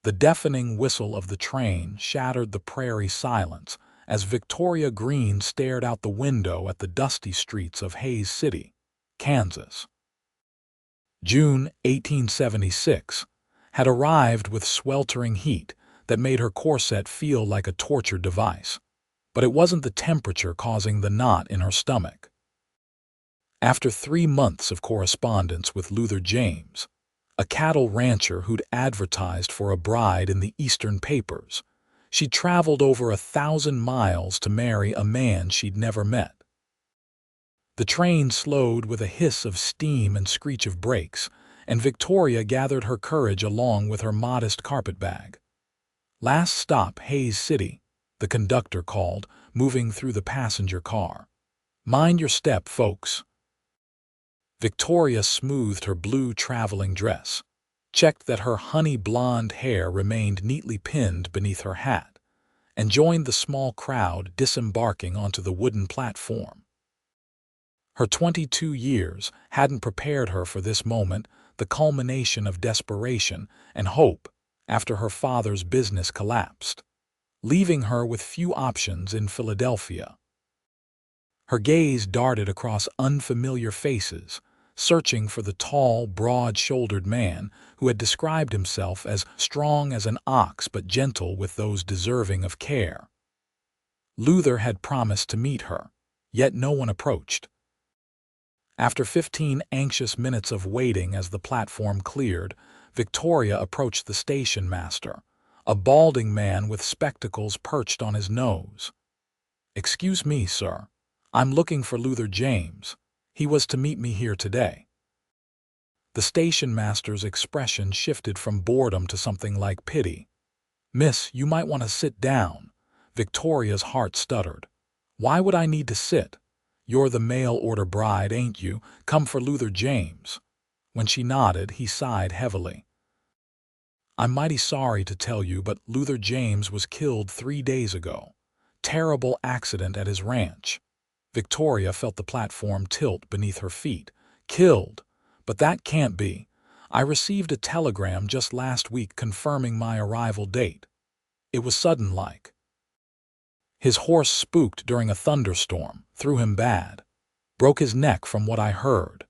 The deafening whistle of the train shattered the prairie silence as Victoria Greene stared out the window at the dusty streets of Hays City, Kansas. June 1876 had arrived with sweltering heat that made her corset feel like a torture device. But it wasn't the temperature causing the knot in her stomach. After 3 months of correspondence with Luther James, a cattle rancher who'd advertised for a bride in the Eastern papers, she'd traveled over 1,000 miles to marry a man she'd never met. The train slowed with a hiss of steam and screech of brakes, and Victoria gathered her courage along with her modest carpetbag. "Last stop, Hays City," the conductor called, moving through the passenger car. "Mind your step, folks." Victoria smoothed her blue traveling dress, checked that her honey blonde hair remained neatly pinned beneath her hat, and joined the small crowd disembarking onto the wooden platform. Her 22 years hadn't prepared her for this moment, the culmination of desperation and hope after her father's business collapsed, leaving her with few options in Philadelphia. Her gaze darted across unfamiliar faces, searching for the tall, broad-shouldered man who had described himself as strong as an ox but gentle with those deserving of care. Luther had promised to meet her, yet no one approached. After 15 anxious minutes of waiting as the platform cleared, Victoria approached the station master, a balding man with spectacles perched on his nose. "Excuse me, sir. I'm looking for Luther James. He was to meet me here today." The station master's expression shifted from boredom to something like pity. "Miss, you might want to sit down." Victoria's heart stuttered. "Why would I need to sit? You're the mail-order bride, ain't you? Come for Luther James." When she nodded, he sighed heavily. "I'm mighty sorry to tell you, but Luther James was killed 3 days ago. Terrible accident at his ranch." Victoria felt the platform tilt beneath her feet. "Killed? But that can't be. I received a telegram just last week confirming my arrival date. It was sudden-like. His horse spooked during a thunderstorm, threw him bad. Broke his neck from what I heard."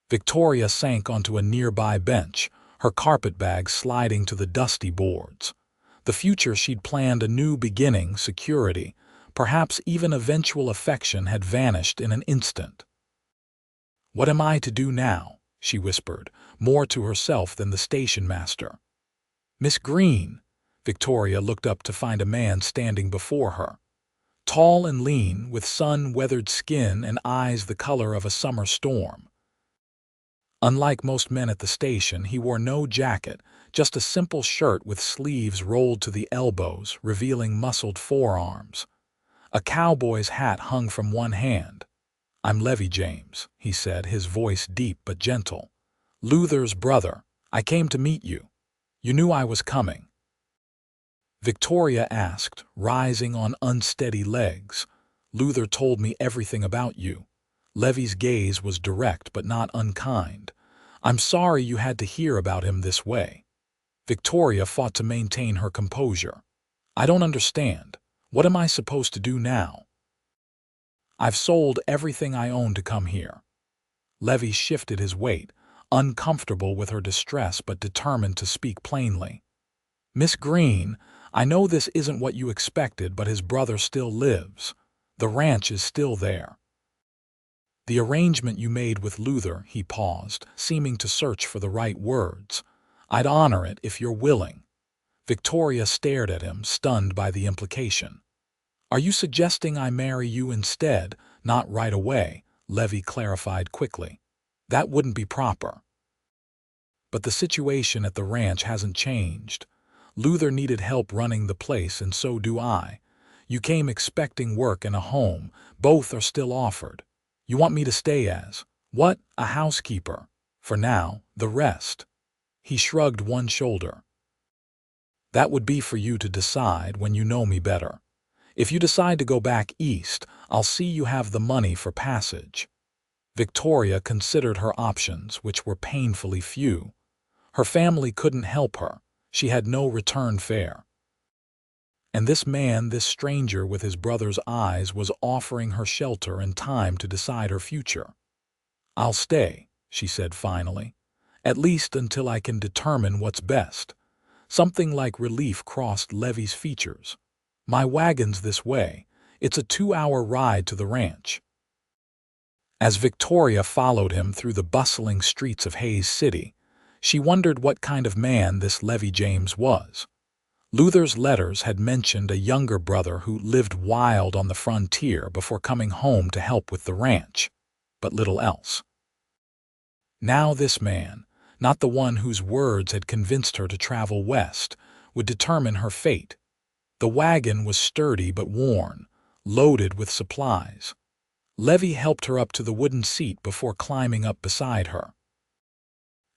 Victoria sank onto a nearby bench, her carpetbag sliding to the dusty boards. The future she'd planned, a new beginning, security, perhaps even eventual affection, had vanished in an instant. "What am I to do now?" she whispered, more to herself than the station master. "Miss Greene." Victoria looked up to find a man standing before her. Tall and lean, with sun-weathered skin and eyes the color of a summer storm. Unlike most men at the station, he wore no jacket, just a simple shirt with sleeves rolled to the elbows, revealing muscled forearms. A cowboy's hat hung from one hand. "I'm Levi James," he said, his voice deep but gentle. "Luther's brother. I came to meet you. You knew I was coming." Victoria asked, rising on unsteady legs. "Luther told me everything about you." Levi's gaze was direct but not unkind. "I'm sorry you had to hear about him this way." Victoria fought to maintain her composure. "I don't understand. What am I supposed to do now?" "I've sold everything I own to come here." Levi shifted his weight, uncomfortable with her distress but determined to speak plainly. "Miss Greene, I know this isn't what you expected, but his brother still lives. The ranch is still there. The arrangement you made with Luther," he paused, seeming to search for the right words. "I'd honor it if you're willing." Victoria stared at him, stunned by the implication. "Are you suggesting I marry you instead?" "Not right away," Levi clarified quickly. "That wouldn't be proper. But the situation at the ranch hasn't changed. Luther needed help running the place, and so do I. You came expecting work and a home. Both are still offered. You want me to stay as, what, a housekeeper? For now, the rest." He shrugged one shoulder. "That would be for you to decide when you know me better. If you decide to go back east, I'll see you have the money for passage." Victoria considered her options, which were painfully few. Her family couldn't help her. She had no return fare. And this man, this stranger with his brother's eyes, was offering her shelter and time to decide her future. "I'll stay," she said finally, "at least until I can determine what's best." Something like relief crossed Levi's features. "My wagon's this way. It's a 2-hour ride to the ranch." As Victoria followed him through the bustling streets of Hayes City, she wondered what kind of man this Levi James was. Luther's letters had mentioned a younger brother who lived wild on the frontier before coming home to help with the ranch, but little else. Now this man, not the one whose words had convinced her to travel west, would determine her fate. The wagon was sturdy but worn, loaded with supplies. Levi helped her up to the wooden seat before climbing up beside her.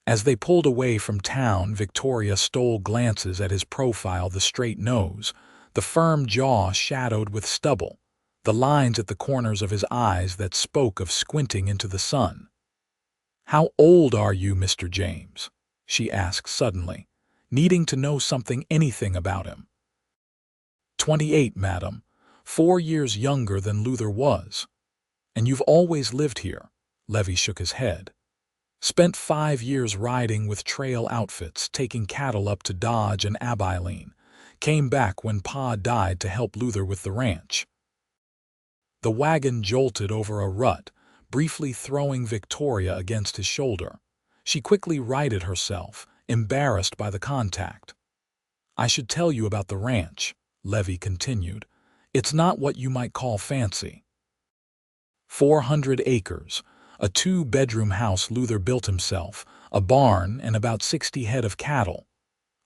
As they pulled away from town, Victoria stole glances at his profile: the straight nose, the firm jaw shadowed with stubble, the lines at the corners of his eyes that spoke of squinting into the sun. "How old are you, Mr. James?" she asked suddenly, needing to know anything about him. 28, madam, 4 years younger than Luther was. And you've always lived here?" Levi shook his head. "Spent 5 years riding with trail outfits, taking cattle up to Dodge and Abilene. Came back when Pa died to help Luther with the ranch." The wagon jolted over a rut, briefly throwing Victoria against his shoulder. She quickly righted herself, embarrassed by the contact. "I should tell you about the ranch," Levi continued. "It's not what you might call fancy. 400 acres, a 2-bedroom house Luther built himself, a barn, and about 60 head of cattle.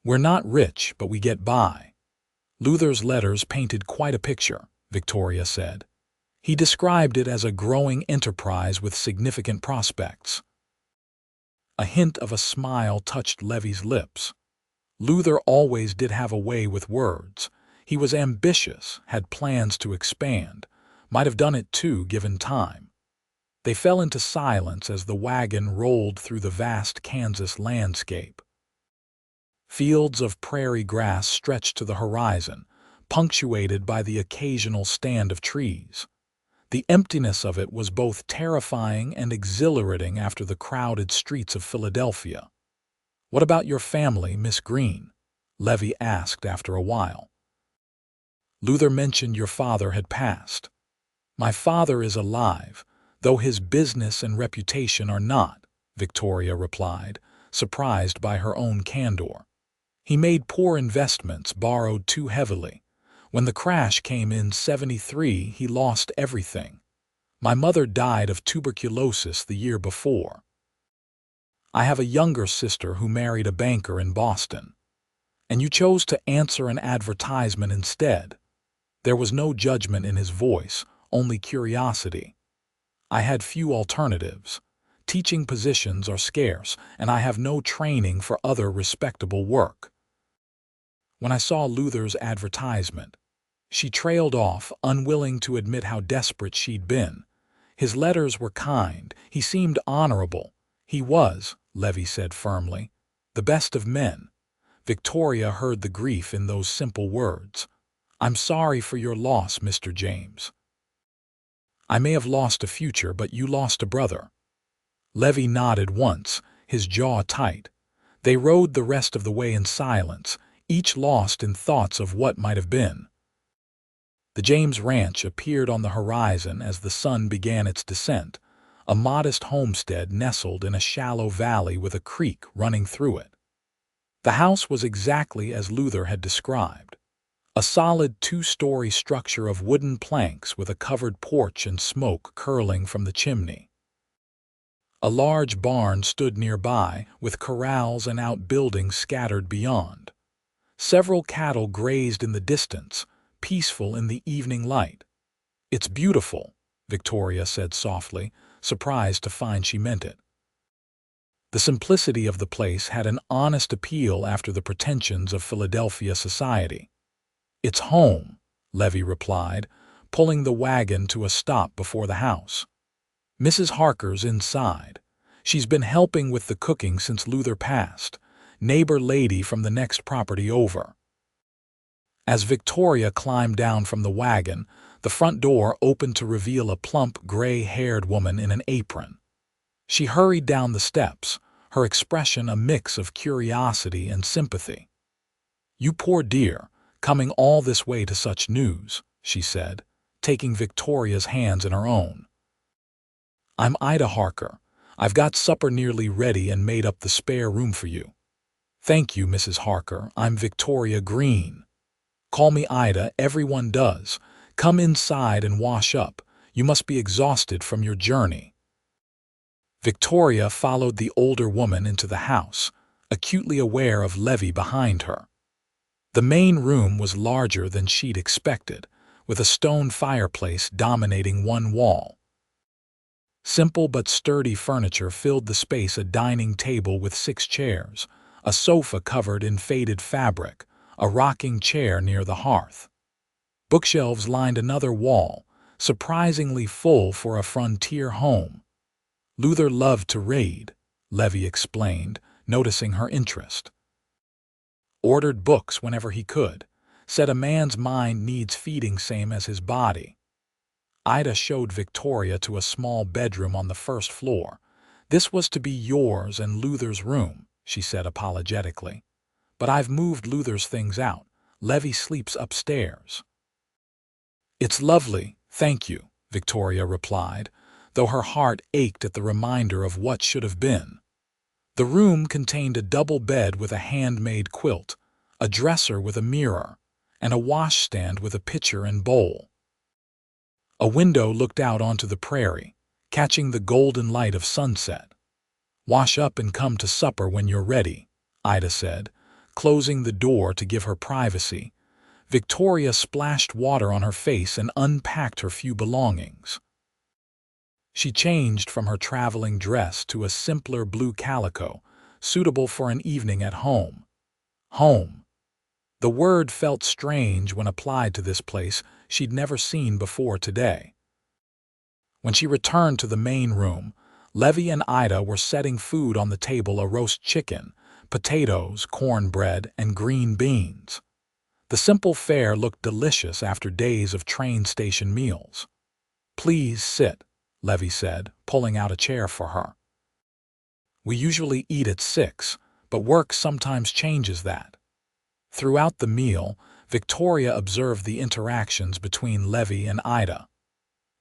We're not rich, but we get by." Luther's letters painted quite a picture, Victoria said. He described it as a growing enterprise with significant prospects. A hint of a smile touched Levi's lips. Luther always did have a way with words. He was ambitious, had plans to expand, might have done it too, given time. They fell into silence as the wagon rolled through the vast Kansas landscape. Fields of prairie grass stretched to the horizon, punctuated by the occasional stand of trees. The emptiness of it was both terrifying and exhilarating after the crowded streets of Philadelphia. "What about your family, Miss Greene?" Levi asked after a while. "Luther mentioned your father had passed." "My father is alive, though his business and reputation are not," Victoria replied, surprised by her own candor. "He made poor investments, borrowed too heavily. When the crash came in '73, he lost everything. My mother died of tuberculosis the year before. I have a younger sister who married a banker in Boston. And you chose to answer an advertisement instead." There was no judgment in his voice, only curiosity. "I had few alternatives. Teaching positions are scarce, and I have no training for other respectable work." When I saw Luther's advertisement, she trailed off, unwilling to admit how desperate she'd been. "His letters were kind. He seemed honorable." "He was," Levi said firmly, "the best of men." Victoria heard the grief in those simple words. "I'm sorry for your loss, Mr. James." "I may have lost a future, but you lost a brother." Levi nodded once, his jaw tight. They rode the rest of the way in silence, each lost in thoughts of what might have been. The James Ranch appeared on the horizon as the sun began its descent, a modest homestead nestled in a shallow valley with a creek running through it. The house was exactly as Luther had described. A solid 2-story structure of wooden planks with a covered porch and smoke curling from the chimney. A large barn stood nearby, with corrals and outbuildings scattered beyond. Several cattle grazed in the distance, peaceful in the evening light. "It's beautiful," Victoria said softly, surprised to find she meant it. The simplicity of the place had an honest appeal after the pretensions of Philadelphia society. "It's home," Levi replied, pulling the wagon to a stop before the house. "Mrs. Harker's inside. She's been helping with the cooking since Luther passed. neighbor lady from the next property over." As Victoria climbed down from the wagon, the front door opened to reveal a plump, gray-haired woman in an apron. She hurried down the steps, her expression a mix of curiosity and sympathy. "You poor dear, coming all this way to such news," she said, taking Victoria's hands in her own. "I'm Ida Harker. I've got supper nearly ready and made up the spare room for you." "Thank you, Mrs. Harker. I'm Victoria Greene." "Call me Ida, everyone does. Come inside and wash up. You must be exhausted from your journey." Victoria followed the older woman into the house, acutely aware of Levi behind her. The main room was larger than she'd expected, with a stone fireplace dominating one wall. Simple but sturdy furniture filled the space: a dining table with 6 chairs, a sofa covered in faded fabric, a rocking chair near the hearth. Bookshelves lined another wall, surprisingly full for a frontier home. "Luther loved to read," Levi explained, noticing her interest. "Ordered books whenever he could. Said a man's mind needs feeding same as his body." Ida showed Victoria to a small bedroom on the first floor. "This was to be yours and Luther's room," she said apologetically. "But I've moved Luther's things out. Levi sleeps upstairs." "It's lovely, thank you," Victoria replied, though her heart ached at the reminder of what should have been. The room contained a double bed with a handmade quilt, a dresser with a mirror, and a washstand with a pitcher and bowl. A window looked out onto the prairie, catching the golden light of sunset. "Wash up and come to supper when you're ready," Ida said, closing the door to give her privacy. Victoria splashed water on her face and unpacked her few belongings. She changed from her traveling dress to a simpler blue calico, suitable for an evening at home. Home. The word felt strange when applied to this place she'd never seen before today. When she returned to the main room, Levi and Ida were setting food on the table: a roast chicken, potatoes, cornbread, and green beans. The simple fare looked delicious after days of train station meals. "Please sit," Levi said, pulling out a chair for her. "We usually eat at 6, but work sometimes changes that." Throughout the meal, Victoria observed the interactions between Levi and Ida.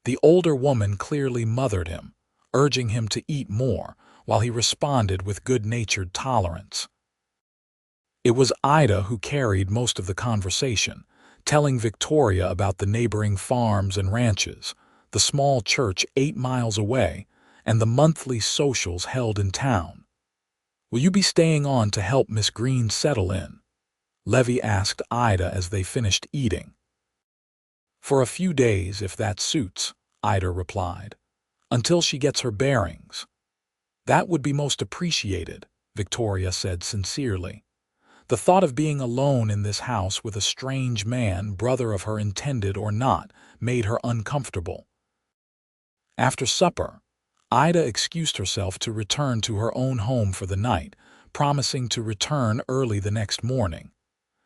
The older woman clearly mothered him, urging him to eat more, while he responded with good-natured tolerance. It was Ida who carried most of the conversation, telling Victoria about the neighboring farms and ranches, the small church 8 miles away, and the monthly socials held in town. "Will you be staying on to help Miss Greene settle in?" Levi asked Ida as they finished eating. "For a few days, if that suits," Ida replied, "until she gets her bearings." "That would be most appreciated," Victoria said sincerely. The thought of being alone in this house with a strange man, brother of her intended or not, made her uncomfortable. After supper, Ida excused herself to return to her own home for the night, promising to return early the next morning.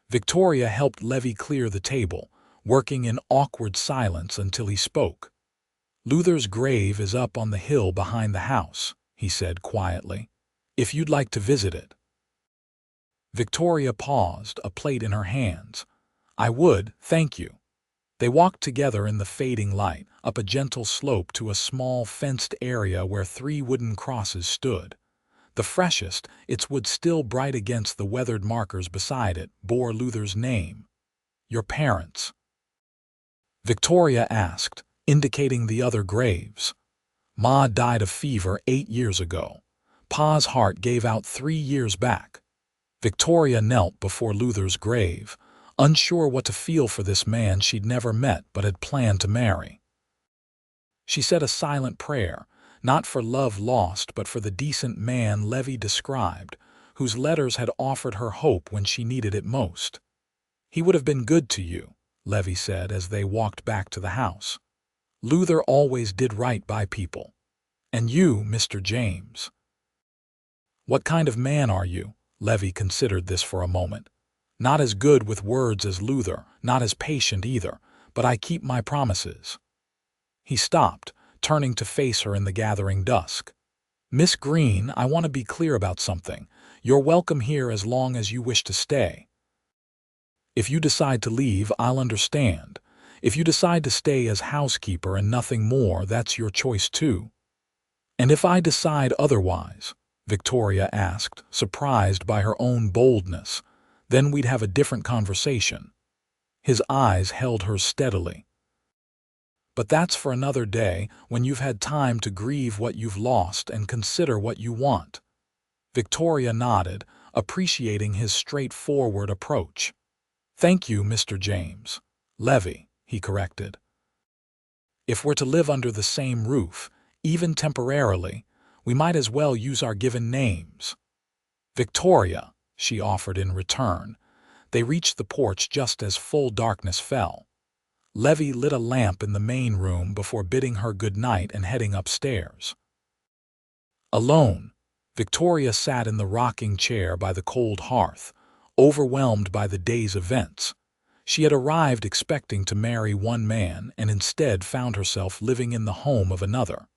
Victoria helped Levi clear the table, working in awkward silence until he spoke. "Luther's grave is up on the hill behind the house," he said quietly, "if you'd like to visit it." Victoria paused, a plate in her hands. "I would, thank you." They walked together in the fading light, up a gentle slope to a small fenced area where 3 wooden crosses stood. The freshest, its wood still bright against the weathered markers beside it, bore Luther's name. "Your parents?" Victoria asked, indicating the other graves. "Ma died of fever 8 years ago. Pa's heart gave out 3 years back." Victoria knelt before Luther's grave, unsure what to feel for this man she'd never met but had planned to marry. She said a silent prayer, not for love lost but for the decent man Levi described, whose letters had offered her hope when she needed it most. "He would have been good to you," Levi said as they walked back to the house. "Luther always did right by people. And you, Mr. James." "What kind of man are you?" Levi considered this for a moment. Not as good with words as Luther, not as patient either, but I keep my promises. He stopped, turning to face her in the gathering dusk. Miss Greene, I want to be clear about something. You're welcome here as long as you wish to stay. If you decide to leave, I'll understand. If you decide to stay as housekeeper and nothing more, that's your choice too. And if I decide otherwise, Victoria asked, surprised by her own boldness, then we'd have a different conversation. His eyes held hers steadily. But that's for another day, when you've had time to grieve what you've lost and consider what you want. Victoria nodded, appreciating his straightforward approach. Thank you, Mr. James. Levi, he corrected. If we're to live under the same roof, even temporarily, we might as well use our given names. Victoria, she offered in return. They reached the porch just as full darkness fell. Levi lit a lamp in the main room before bidding her good night and heading upstairs. Alone, Victoria sat in the rocking chair by the cold hearth, overwhelmed by the day's events. She had arrived expecting to marry one man and instead found herself living in the home of another.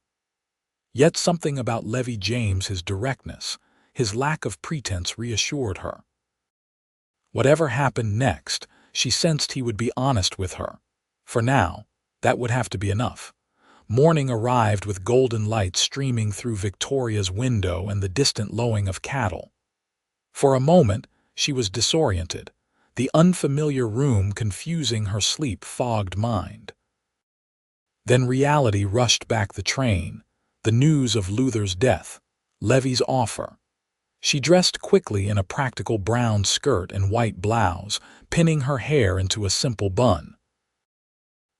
Yet something about Levi James, his directness, his lack of pretense, reassured her. Whatever happened next, she sensed he would be honest with her. For now, that would have to be enough. Morning arrived with golden light streaming through Victoria's window and the distant lowing of cattle. For a moment, she was disoriented, the unfamiliar room confusing her sleep-fogged mind. Then reality rushed back the train, the news of Luther's death, Levi's offer. She dressed quickly in a practical brown skirt and white blouse, pinning her hair into a simple bun.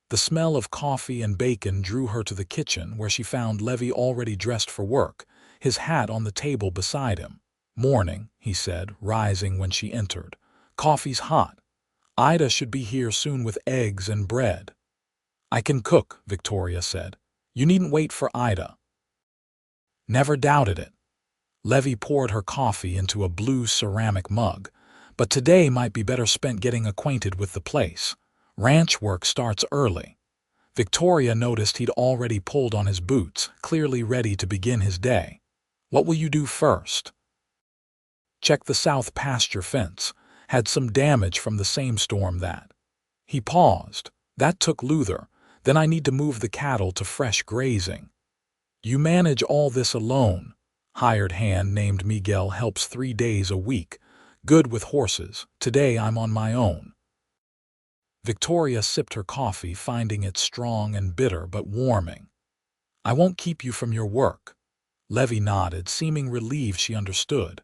The smell of coffee and bacon drew her to the kitchen, where she found Levi already dressed for work, his hat on the table beside him. "Morning," he said, rising when she entered. "Coffee's hot. Ida should be here soon with eggs and bread." "I can cook," Victoria said. "You needn't wait for Ida." Never doubted it. Levi poured her coffee into a blue ceramic mug, but today might be better spent getting acquainted with the place. Ranch work starts early. Victoria noticed he'd already pulled on his boots, clearly ready to begin his day. "What will you do first?" "Check the south pasture fence. Had some damage from the same storm that." He paused. "That took Luther. Then I need to move the cattle to fresh grazing." "You manage all this alone?" Hired hand named Miguel helps 3 days a week. Good with horses. Today I'm on my own. Victoria sipped her coffee, finding it strong and bitter but warming. "I won't keep you from your work." Levi nodded, seeming relieved she understood.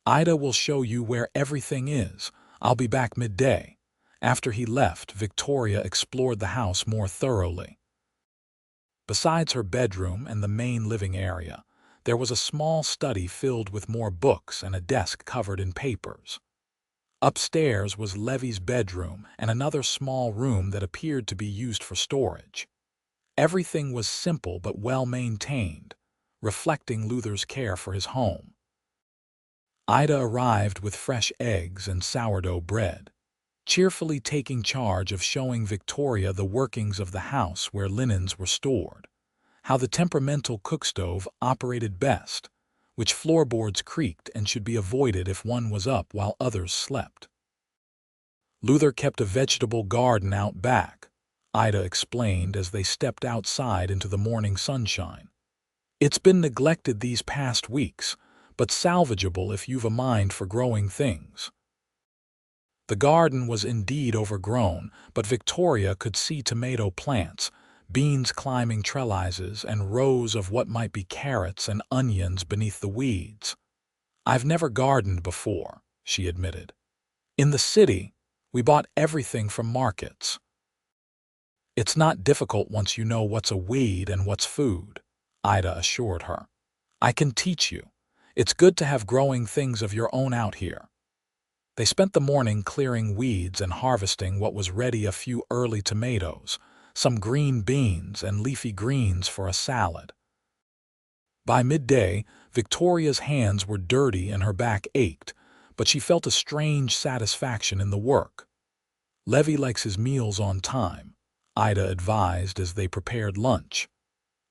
"Ida will show you where everything is. I'll be back midday." After he left, Victoria explored the house more thoroughly. Besides her bedroom and the main living area, there was a small study filled with more books and a desk covered in papers. Upstairs was Levi's bedroom and another small room that appeared to be used for storage. Everything was simple but well maintained, reflecting Luther's care for his home. Ida arrived with fresh eggs and sourdough bread, cheerfully taking charge of showing Victoria the workings of the house, where linens were stored, how the temperamental cookstove operated best, which floorboards creaked and should be avoided if one was up while others slept. Luther kept a vegetable garden out back, Ida explained as they stepped outside into the morning sunshine. "It's been neglected these past weeks, but salvageable if you've a mind for growing things." The garden was indeed overgrown, but Victoria could see tomato plants, beans climbing trellises, and rows of what might be carrots and onions beneath the weeds. "I've never gardened before," she admitted. "In the city, we bought everything from markets." "It's not difficult once you know what's a weed and what's food," Ida assured her. "I can teach you. It's good to have growing things of your own out here." They spent the morning clearing weeds and harvesting what was ready: a few early tomatoes, some green beans, and leafy greens for a salad. By midday, Victoria's hands were dirty and her back ached, but she felt a strange satisfaction in the work. Levi likes his meals on time, Ida advised as they prepared lunch.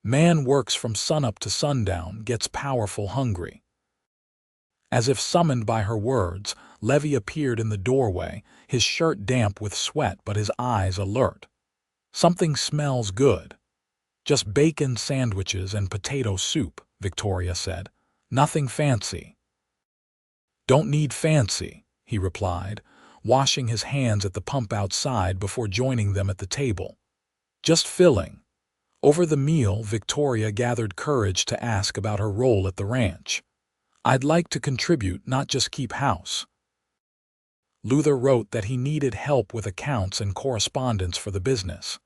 Man works from sunup to sundown, gets powerful hungry. As if summoned by her words, Levi appeared in the doorway, his shirt damp with sweat but his eyes alert. Something smells good. Just bacon sandwiches and potato soup, Victoria said. Nothing fancy. Don't need fancy, he replied, washing his hands at the pump outside before joining them at the table. Just filling. Over the meal, Victoria gathered courage to ask about her role at the ranch. I'd like to contribute, not just keep house. Luther wrote that he needed help with accounts and correspondence for the business.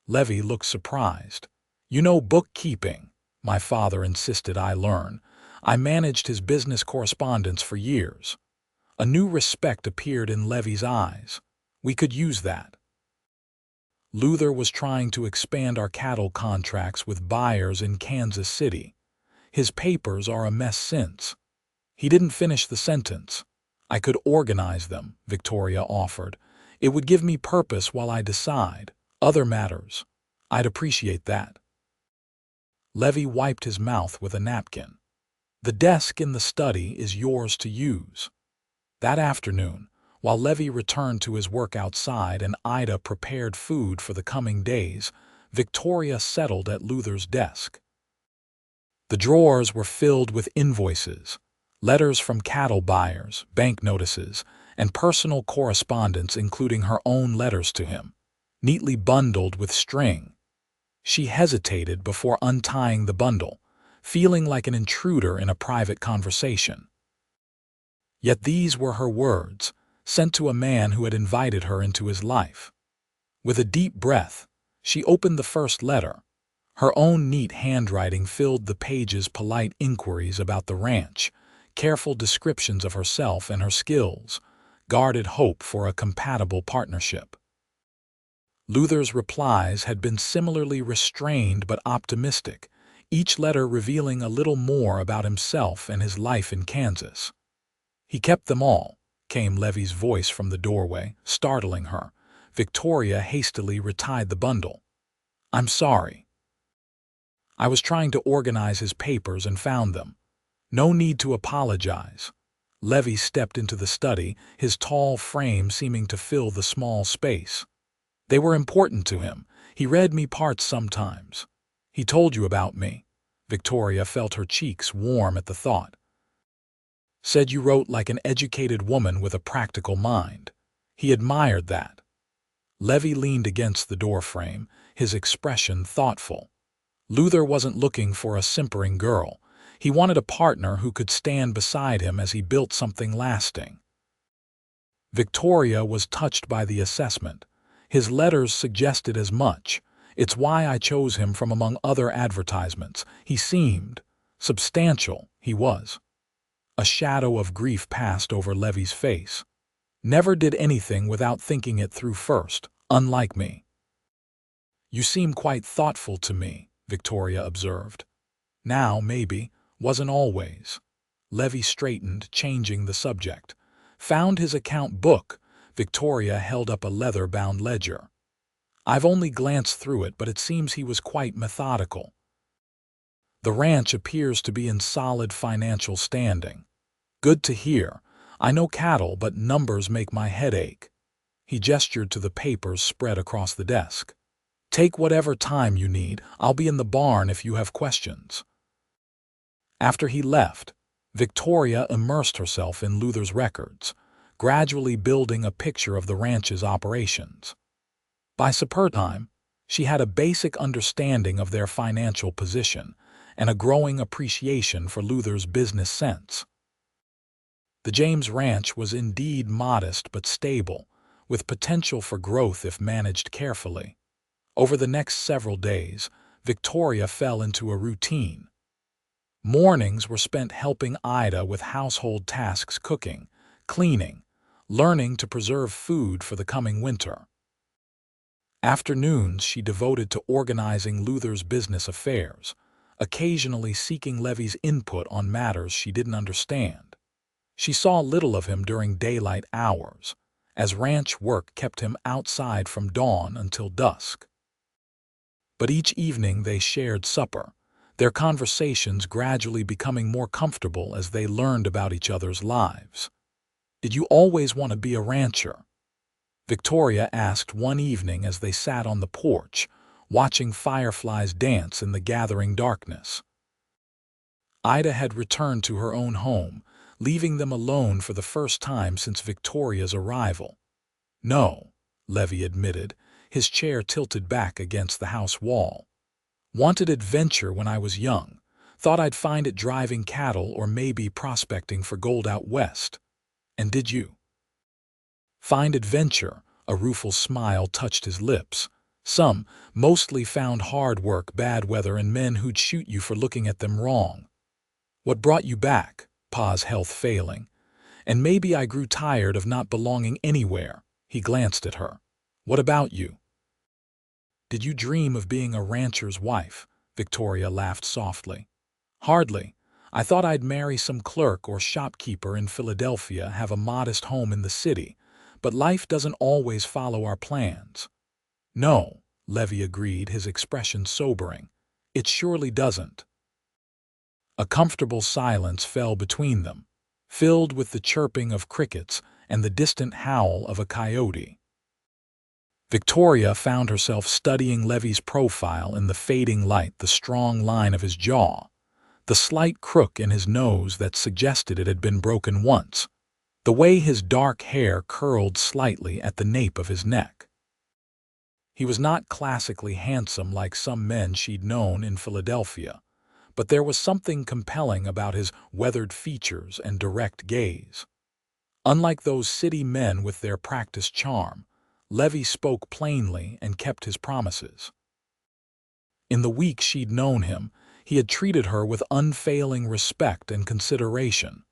Levi looked surprised. You know bookkeeping, my father insisted I learn. I managed his business correspondence for years. A new respect appeared in Levi's eyes. We could use that. Luther was trying to expand our cattle contracts with buyers in Kansas City. His papers are a mess since. He didn't finish the sentence. I could organize them, Victoria offered. It would give me purpose while I decide. Other matters. I'd appreciate that. Levi wiped his mouth with a napkin. The desk in the study is yours to use. That afternoon, while Levi returned to his work outside and Ida prepared food for the coming days, Victoria settled at Luther's desk. The drawers were filled with invoices, letters from cattle buyers, bank notices, and personal correspondence including her own letters to him, neatly bundled with string. She hesitated before untying the bundle, feeling like an intruder in a private conversation. Yet these were her words, sent to a man who had invited her into his life. With a deep breath, she opened the first letter. Her own neat handwriting filled the pages, polite inquiries about the ranch, careful descriptions of herself and her skills, guarded hope for a compatible partnership. Luther's replies had been similarly restrained but optimistic, each letter revealing a little more about himself and his life in Kansas. He kept them all, came Levi's voice from the doorway, startling her. Victoria hastily retied the bundle. I'm sorry. I was trying to organize his papers and found them. No need to apologize. Levi stepped into the study, his tall frame seeming to fill the small space. They were important to him. He read me parts sometimes. He told you about me. Victoria felt her cheeks warm at the thought. Said you wrote like an educated woman with a practical mind. He admired that. Levi leaned against the doorframe, his expression thoughtful. Luther wasn't looking for a simpering girl. He wanted a partner who could stand beside him as he built something lasting. Victoria was touched by the assessment. His letters suggested as much. It's why I chose him from among other advertisements. He seemed substantial, he was. A shadow of grief passed over Levi's face. Never did anything without thinking it through first, unlike me. You seem quite thoughtful to me, Victoria observed. Now, maybe, wasn't always. Levi straightened, changing the subject. Found his account book. Victoria held up a leather-bound ledger. I've only glanced through it, but it seems he was quite methodical. The ranch appears to be in solid financial standing. Good to hear. I know cattle, but numbers make my head ache. He gestured to the papers spread across the desk. Take whatever time you need. I'll be in the barn if you have questions. After he left, Victoria immersed herself in Luther's records, gradually building a picture of the ranch's operations. By supper time, she had a basic understanding of their financial position and a growing appreciation for Luther's business sense. The James Ranch was indeed modest but stable, with potential for growth if managed carefully. Over the next several days, Victoria fell into a routine. Mornings were spent helping Ida with household tasks, cooking, cleaning, learning to preserve food for the coming winter. Afternoons she devoted to organizing Luther's business affairs, occasionally seeking Levi's input on matters she didn't understand. She saw little of him during daylight hours, as ranch work kept him outside from dawn until dusk. But each evening they shared supper, their conversations gradually becoming more comfortable as they learned about each other's lives. "Did you always want to be a rancher?" Victoria asked one evening as they sat on the porch, watching fireflies dance in the gathering darkness. Ida had returned to her own home, leaving them alone for the first time since Victoria's arrival. "No," Levi admitted, his chair tilted back against the house wall. "Wanted adventure when I was young. Thought I'd find it driving cattle or maybe prospecting for gold out west. And did you?" "Find adventure," a rueful smile touched his lips. "Some, mostly found hard work, bad weather, and men who'd shoot you for looking at them wrong." "What brought you back?" Pa's health failing. "And maybe I grew tired of not belonging anywhere." He glanced at her. "What about you?" "Did you dream of being a rancher's wife?" Victoria laughed softly. "Hardly. I thought I'd marry some clerk or shopkeeper in Philadelphia, have a modest home in the city. But life doesn't always follow our plans." "No," Levi agreed, his expression sobering. "It surely doesn't." A comfortable silence fell between them, filled with the chirping of crickets and the distant howl of a coyote. Victoria found herself studying Levi's profile in the fading light, the strong line of his jaw, the slight crook in his nose that suggested it had been broken once, the way his dark hair curled slightly at the nape of his neck. He was not classically handsome like some men she'd known in Philadelphia, but there was something compelling about his weathered features and direct gaze. Unlike those city men with their practiced charm, Levi spoke plainly and kept his promises. In the week she'd known him, he had treated her with unfailing respect and consideration.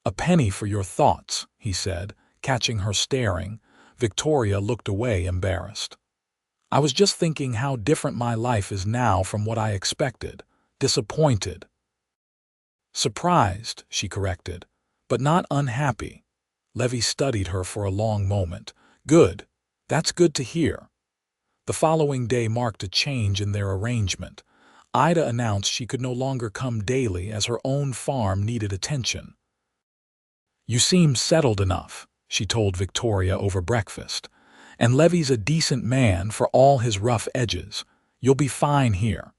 "A penny for your thoughts," he said, catching her staring. Victoria looked away, embarrassed. "I was just thinking how different my life is now from what I expected. Disappointed." "Surprised," she corrected, "but not unhappy." Levi studied her for a long moment. "Good. That's good to hear." The following day marked a change in their arrangement. Ida announced she could no longer come daily as her own farm needed attention. "You seem settled enough," she told Victoria over breakfast. "And Levi's a decent man for all his rough edges. You'll be fine here."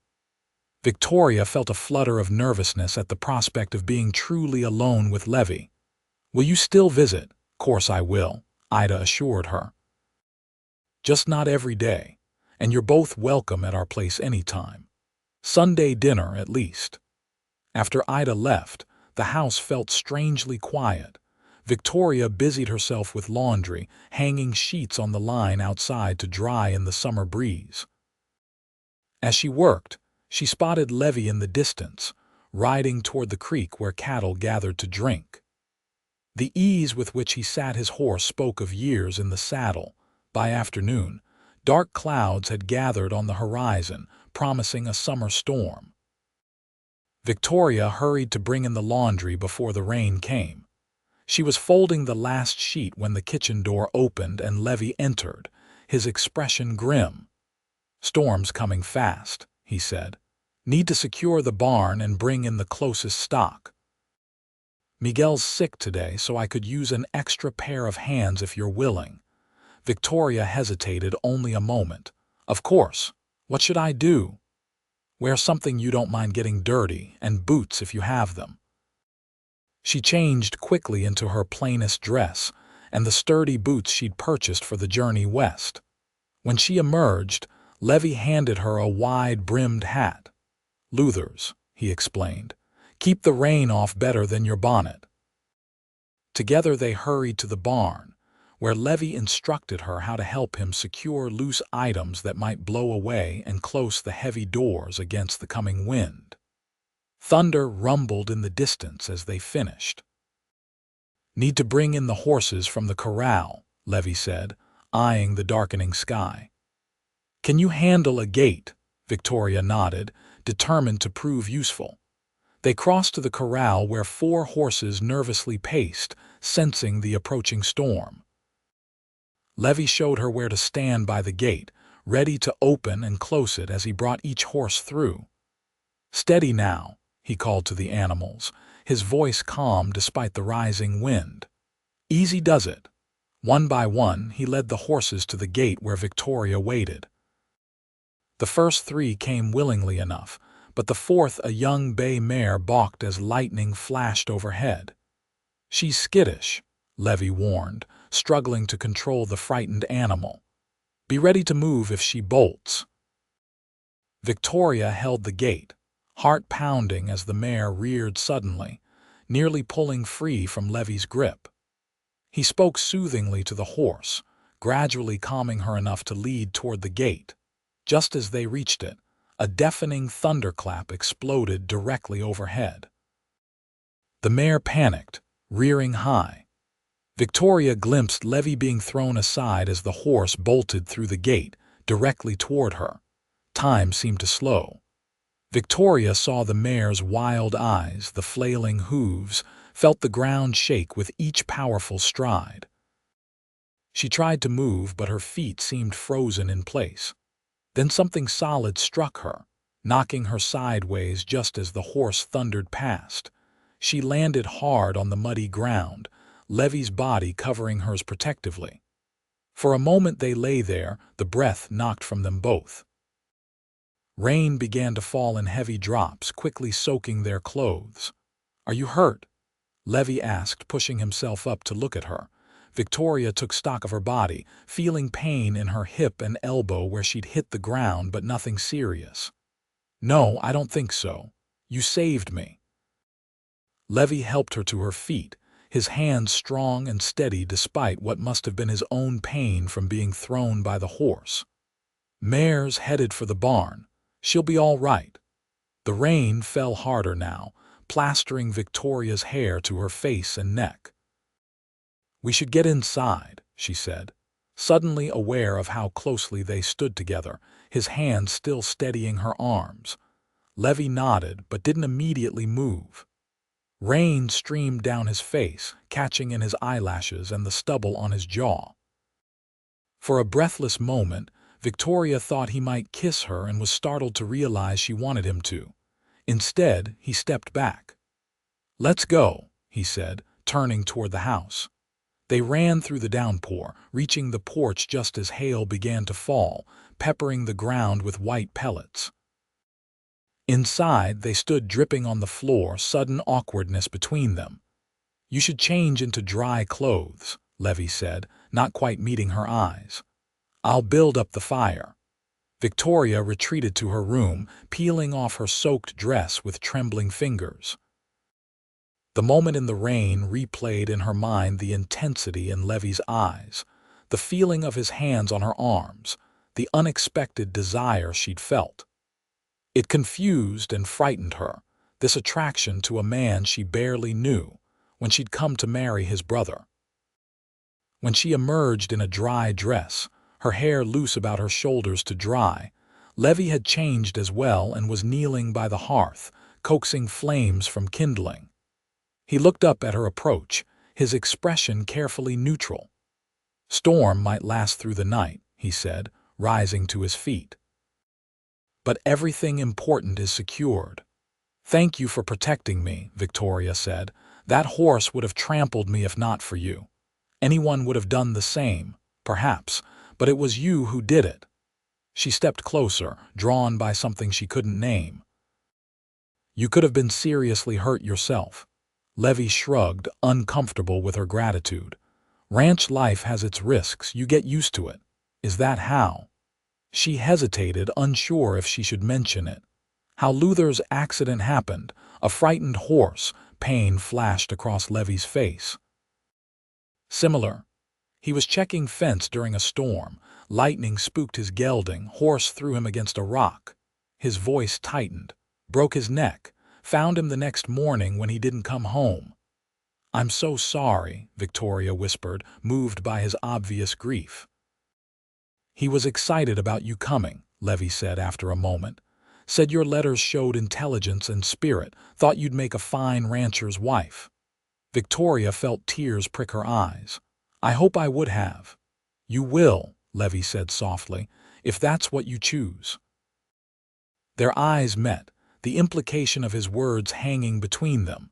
Victoria felt a flutter of nervousness at the prospect of being truly alone with Levi. "Will you still visit?" "Course I will," Ida assured her. "Just not every day, and you're both welcome at our place anytime. Sunday dinner, at least." After Ida left, the house felt strangely quiet. Victoria busied herself with laundry, hanging sheets on the line outside to dry in the summer breeze. As she worked, she spotted Levi in the distance, riding toward the creek where cattle gathered to drink. The ease with which he sat his horse spoke of years in the saddle. By afternoon, dark clouds had gathered on the horizon, promising a summer storm. Victoria hurried to bring in the laundry before the rain came. She was folding the last sheet when the kitchen door opened and Levi entered, his expression grim. "Storm's coming fast," he said. "Need to secure the barn and bring in the closest stock. Miguel's sick today, so I could use an extra pair of hands if you're willing." Victoria hesitated only a moment. "Of course. What should I do?" "Wear something you don't mind getting dirty, and boots if you have them." She changed quickly into her plainest dress and the sturdy boots she'd purchased for the journey west. When she emerged, Levi handed her a wide-brimmed hat. "Luthers," he explained. "Keep the rain off better than your bonnet." Together they hurried to the barn, where Levi instructed her how to help him secure loose items that might blow away and close the heavy doors against the coming wind. Thunder rumbled in the distance as they finished. "Need to bring in the horses from the corral," Levi said, eyeing the darkening sky. "Can you handle a gate?" Victoria nodded, determined to prove useful. They crossed to the corral where 4 horses nervously paced, sensing the approaching storm. Levi showed her where to stand by the gate, ready to open and close it as he brought each horse through. "Steady now," he called to the animals, his voice calm despite the rising wind. "Easy does it." One by one, he led the horses to the gate where Victoria waited. The first 3 came willingly enough, but the 4th, a young bay mare, balked as lightning flashed overhead. "She's skittish," Levi warned, struggling to control the frightened animal. "Be ready to move if she bolts." Victoria held the gate, heart pounding as the mare reared suddenly, nearly pulling free from Levi's grip. He spoke soothingly to the horse, gradually calming her enough to lead toward the gate. Just as they reached it, a deafening thunderclap exploded directly overhead. The mare panicked, rearing high. Victoria glimpsed Levi being thrown aside as the horse bolted through the gate, directly toward her. Time seemed to slow. Victoria saw the mare's wild eyes, the flailing hooves, felt the ground shake with each powerful stride. She tried to move, but her feet seemed frozen in place. Then something solid struck her, knocking her sideways just as the horse thundered past. She landed hard on the muddy ground, Levi's body covering hers protectively. For a moment they lay there, the breath knocked from them both. Rain began to fall in heavy drops, quickly soaking their clothes. "Are you hurt?" Levi asked, pushing himself up to look at her. Victoria took stock of her body, feeling pain in her hip and elbow where she'd hit the ground, but nothing serious. "No, I don't think so. You saved me." Levi helped her to her feet, his hands strong and steady despite what must have been his own pain from being thrown by the horse. "Mare's headed for the barn. She'll be all right." The rain fell harder now, plastering Victoria's hair to her face and neck. "We should get inside," she said, suddenly aware of how closely they stood together, his hands still steadying her arms. Levi nodded, but didn't immediately move. Rain streamed down his face, catching in his eyelashes and the stubble on his jaw. For a breathless moment, Victoria thought he might kiss her and was startled to realize she wanted him to. Instead, he stepped back. "Let's go," he said, turning toward the house. They ran through the downpour, reaching the porch just as hail began to fall, peppering the ground with white pellets. Inside, they stood dripping on the floor, sudden awkwardness between them. "You should change into dry clothes," Levi said, not quite meeting her eyes. "I'll build up the fire." Victoria retreated to her room, peeling off her soaked dress with trembling fingers. The moment in the rain replayed in her mind the intensity in Levi's eyes, the feeling of his hands on her arms, the unexpected desire she'd felt. It confused and frightened her, this attraction to a man she barely knew, when she'd come to marry his brother. When she emerged in a dry dress, her hair loose about her shoulders to dry, Levi had changed as well and was kneeling by the hearth, coaxing flames from kindling. He looked up at her approach, his expression carefully neutral. "Storm might last through the night," he said, rising to his feet. "But everything important is secured." "Thank you for protecting me," Victoria said. "That horse would have trampled me if not for you. Anyone would have done the same, perhaps, but it was you who did it." She stepped closer, drawn by something she couldn't name. "You could have been seriously hurt yourself." Levi shrugged, uncomfortable with her gratitude. "Ranch life has its risks, you get used to it. Is that how?" She hesitated, unsure if she should mention it. How Luther's accident happened, a frightened horse, pain flashed across Levi's face. "Similar. He was checking fence during a storm. Lightning spooked his gelding, horse threw him against a rock. His voice tightened, broke his neck, found him the next morning when he didn't come home." "I'm so sorry," Victoria whispered, moved by his obvious grief. "He was excited about you coming," Levi said after a moment. Said your letters showed intelligence and spirit, thought you'd make a fine rancher's wife. Victoria felt tears prick her eyes. I hope I would have. You will, Levi said softly, if that's what you choose. Their eyes met, the implication of his words hanging between them.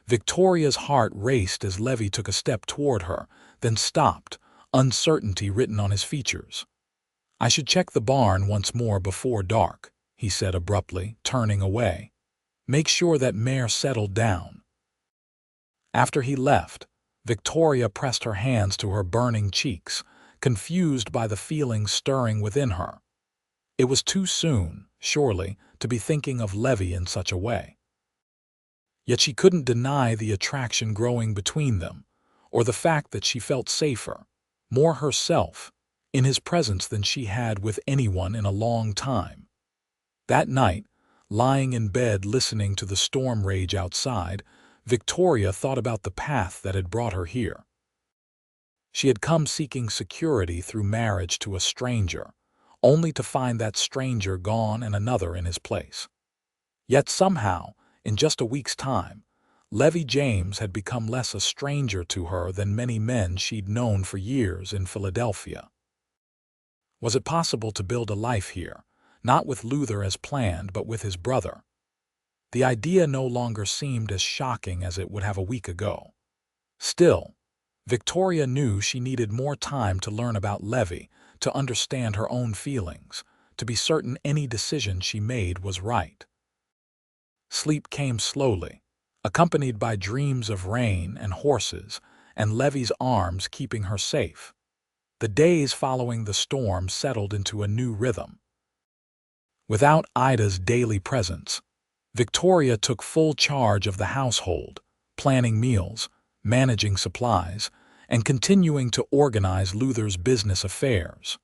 Victoria's heart raced as Levi took a step toward her, then stopped, uncertainty written on his features. I should check the barn once more before dark, he said abruptly, turning away. Make sure that mare settled down. After he left, Victoria pressed her hands to her burning cheeks, confused by the feelings stirring within her. It was too soon, surely, to be thinking of Levi in such a way. Yet she couldn't deny the attraction growing between them, or the fact that she felt safer, more herself, in his presence than she had with anyone in a long time. That night, lying in bed listening to the storm rage outside, Victoria thought about the path that had brought her here. She had come seeking security through marriage to a stranger, only to find that stranger gone and another in his place. Yet somehow, in just a week's time, Levi James had become less a stranger to her than many men she'd known for years in Philadelphia. Was it possible to build a life here, not with Luther as planned, but with his brother? The idea no longer seemed as shocking as it would have a week ago. Still, Victoria knew she needed more time to learn about Levi, to understand her own feelings, to be certain any decision she made was right. Sleep came slowly, accompanied by dreams of rain and horses, and Levi's arms keeping her safe. The days following the storm settled into a new rhythm. Without Ida's daily presence, Victoria took full charge of the household, planning meals, managing supplies, and continuing to organize Luther's business affairs.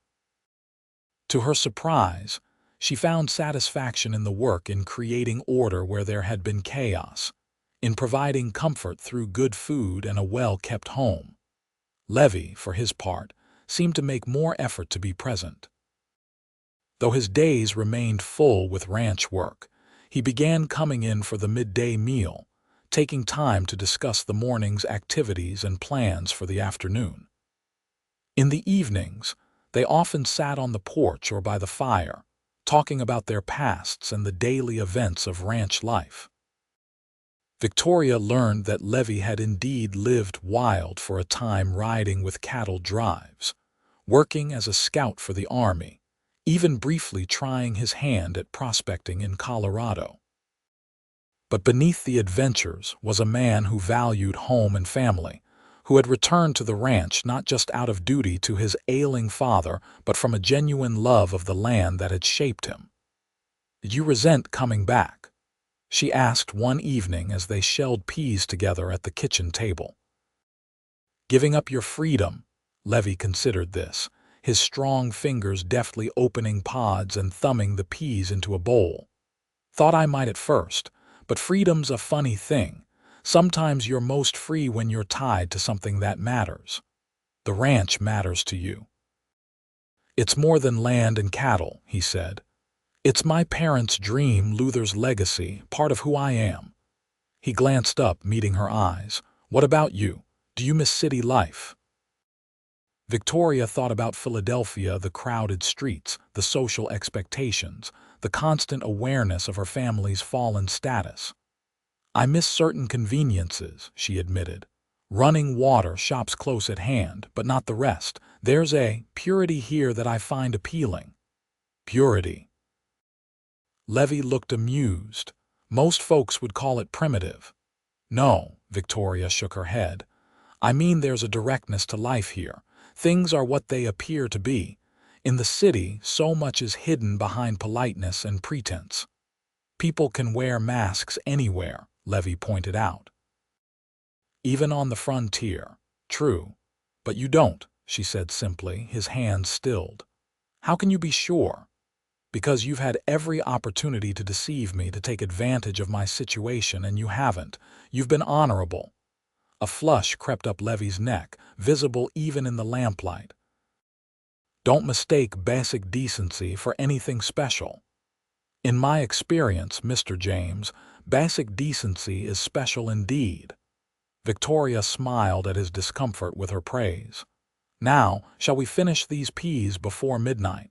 To her surprise, she found satisfaction in the work in creating order where there had been chaos, in providing comfort through good food and a well-kept home. Levi, for his part, seemed to make more effort to be present. Though his days remained full with ranch work, he began coming in for the midday meal, taking time to discuss the morning's activities and plans for the afternoon. In the evenings, they often sat on the porch or by the fire, talking about their pasts and the daily events of ranch life. Victoria learned that Levi had indeed lived wild for a time, riding with cattle drives, working as a scout for the army, even briefly trying his hand at prospecting in Colorado. But beneath the adventures was a man who valued home and family, who had returned to the ranch not just out of duty to his ailing father, but from a genuine love of the land that had shaped him. "Did you resent coming back?" she asked one evening as they shelled peas together at the kitchen table. "Giving up your freedom," Levi considered this, his strong fingers deftly opening pods and thumbing the peas into a bowl. "Thought I might at first, but freedom's a funny thing. Sometimes you're most free when you're tied to something that matters. The ranch matters to you." "It's more than land and cattle," he said. "It's my parents' dream, Luther's legacy, part of who I am." He glanced up, meeting her eyes. "What about you? Do you miss city life?" Victoria thought about Philadelphia, the crowded streets, the social expectations, the constant awareness of her family's fallen status. "I miss certain conveniences," she admitted. "Running water, shops close at hand, but not the rest. There's a purity here that I find appealing." "Purity?" Levi looked amused. "Most folks would call it primitive." "No," Victoria shook her head. "I mean there's a directness to life here. Things are what they appear to be. In the city, so much is hidden behind politeness and pretense." "People can wear masks anywhere," Levi pointed out. "Even on the frontier." "True. But you don't," she said simply, his hands stilled. "How can you be sure?" "Because you've had every opportunity to deceive me, to take advantage of my situation, and you haven't. You've been honorable." A flush crept up Levi's neck, visible even in the lamplight. "Don't mistake basic decency for anything special." In my experience, Mr. James, basic decency is special indeed. Victoria smiled at his discomfort with her praise. Now, shall we finish these peas before midnight?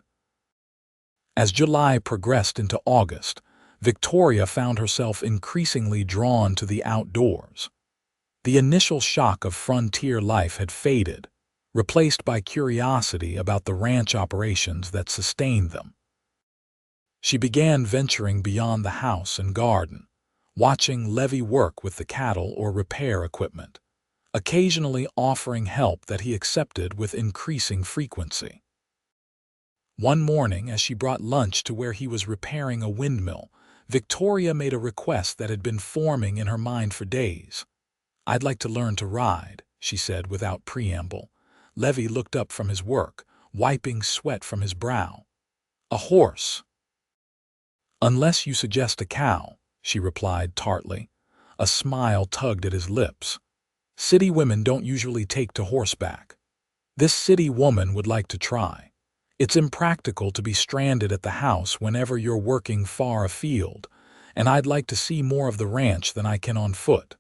As July progressed into August, Victoria found herself increasingly drawn to the outdoors. The initial shock of frontier life had faded, replaced by curiosity about the ranch operations that sustained them. She began venturing beyond the house and garden, watching Levi work with the cattle or repair equipment, occasionally offering help that he accepted with increasing frequency. One morning, as she brought lunch to where he was repairing a windmill, Victoria made a request that had been forming in her mind for days. "I'd like to learn to ride," she said without preamble. Levi looked up from his work, wiping sweat from his brow. "A horse." "Unless you suggest a cow," she replied tartly. A smile tugged at his lips. "City women don't usually take to horseback. This city woman would like to try. It's impractical to be stranded at the house whenever you're working far afield, and I'd like to see more of the ranch than I can on foot."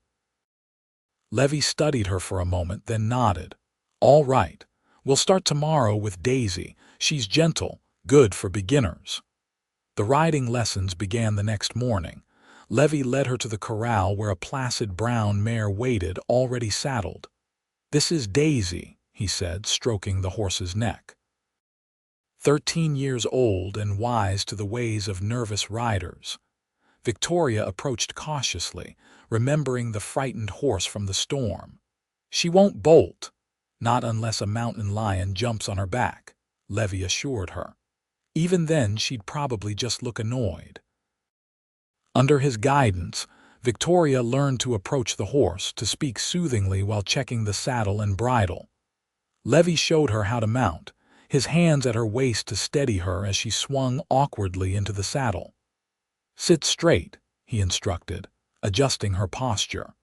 Levi studied her for a moment, then nodded. "All right. We'll start tomorrow with Daisy. She's gentle, good for beginners." The riding lessons began the next morning. Levi led her to the corral where a placid brown mare waited, already saddled. "This is Daisy," he said, stroking the horse's neck. 13 years old and wise to the ways of nervous riders. Victoria approached cautiously, remembering the frightened horse from the storm. "She won't bolt, not unless a mountain lion jumps on her back," Levi assured her. "Even then, she'd probably just look annoyed." Under his guidance, Victoria learned to approach the horse, to speak soothingly while checking the saddle and bridle. Levi showed her how to mount, his hands at her waist to steady her as she swung awkwardly into the saddle. "Sit straight," he instructed, adjusting her posture.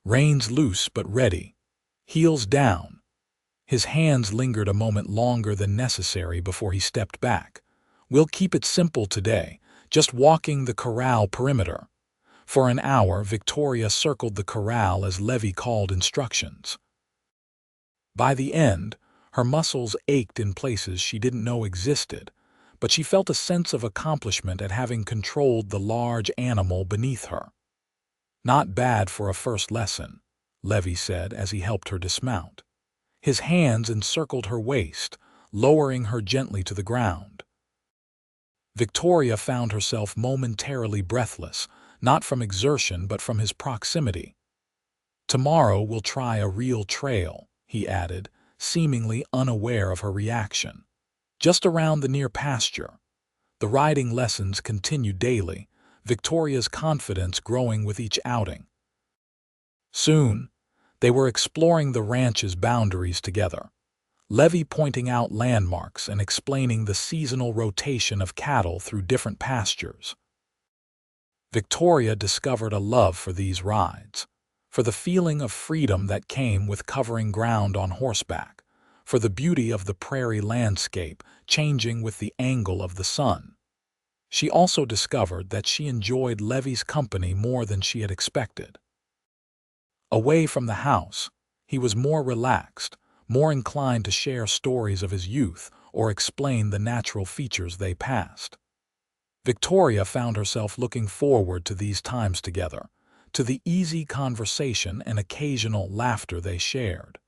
Reins loose but ready, heels down. His hands lingered a moment longer than necessary before he stepped back. "We'll keep it simple today, just walking the corral perimeter." For an hour, Victoria circled the corral as Levi called instructions. By the end, her muscles ached in places she didn't know existed, but she felt a sense of accomplishment at having controlled the large animal beneath her. "Not bad for a first lesson," Levi said as he helped her dismount. His hands encircled her waist, lowering her gently to the ground. Victoria found herself momentarily breathless, not from exertion but from his proximity. "Tomorrow we'll try a real trail," he added, seemingly unaware of her reaction. "Just around the near pasture." The riding lessons continued daily, Victoria's confidence growing with each outing. Soon, they were exploring the ranch's boundaries together, Levi pointing out landmarks and explaining the seasonal rotation of cattle through different pastures. Victoria discovered a love for these rides, for the feeling of freedom that came with covering ground on horseback, for the beauty of the prairie landscape changing with the angle of the sun. She also discovered that she enjoyed Levi's company more than she had expected. Away from the house, he was more relaxed, more inclined to share stories of his youth or explain the natural features they passed. Victoria found herself looking forward to these times together, to the easy conversation and occasional laughter they shared.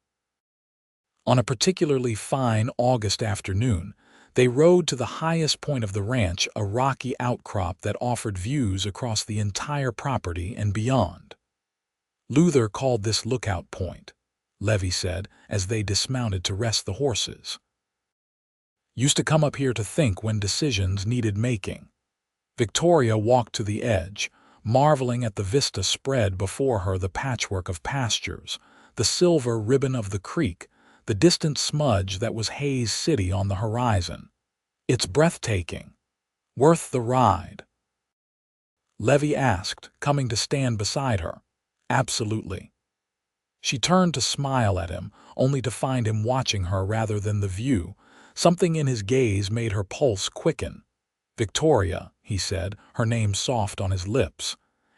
On a particularly fine August afternoon, they rode to the highest point of the ranch, a rocky outcrop that offered views across the entire property and beyond. "Luther called this lookout point," Levi said as they dismounted to rest the horses. "Used to come up here to think when decisions needed making." Victoria walked to the edge, marveling at the vista spread before her, the patchwork of pastures, the silver ribbon of the creek, the distant smudge that was Hayes City on the horizon. "It's breathtaking. Worth the ride?" Levi asked, coming to stand beside her. "Absolutely." She turned to smile at him, only to find him watching her rather than the view. Something in his gaze made her pulse quicken. "Victoria," he said, her name soft on his lips.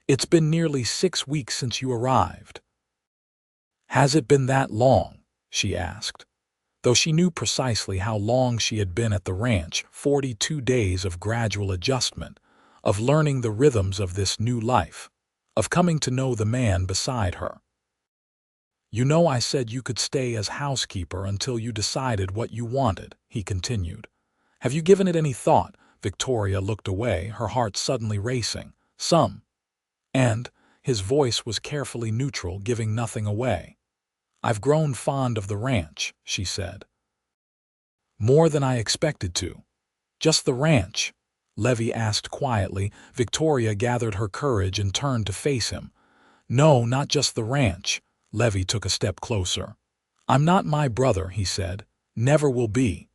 "It's been nearly 6 weeks since you arrived." "Has it been that long?" she asked. Though she knew precisely how long she had been at the ranch, 42 days of gradual adjustment, of learning the rhythms of this new life, of coming to know the man beside her. "You know I said you could stay as housekeeper until you decided what you wanted," he continued. "Have you given it any thought?" Victoria looked away, her heart suddenly racing. "Some." And his voice was carefully neutral, giving nothing away. "I've grown fond of the ranch," she said. "More than I expected to." "Just the ranch?" Levi asked quietly. Victoria gathered her courage and turned to face him. "No, not just the ranch." Levi took a step closer. "I'm not my brother," he said. "Never will be.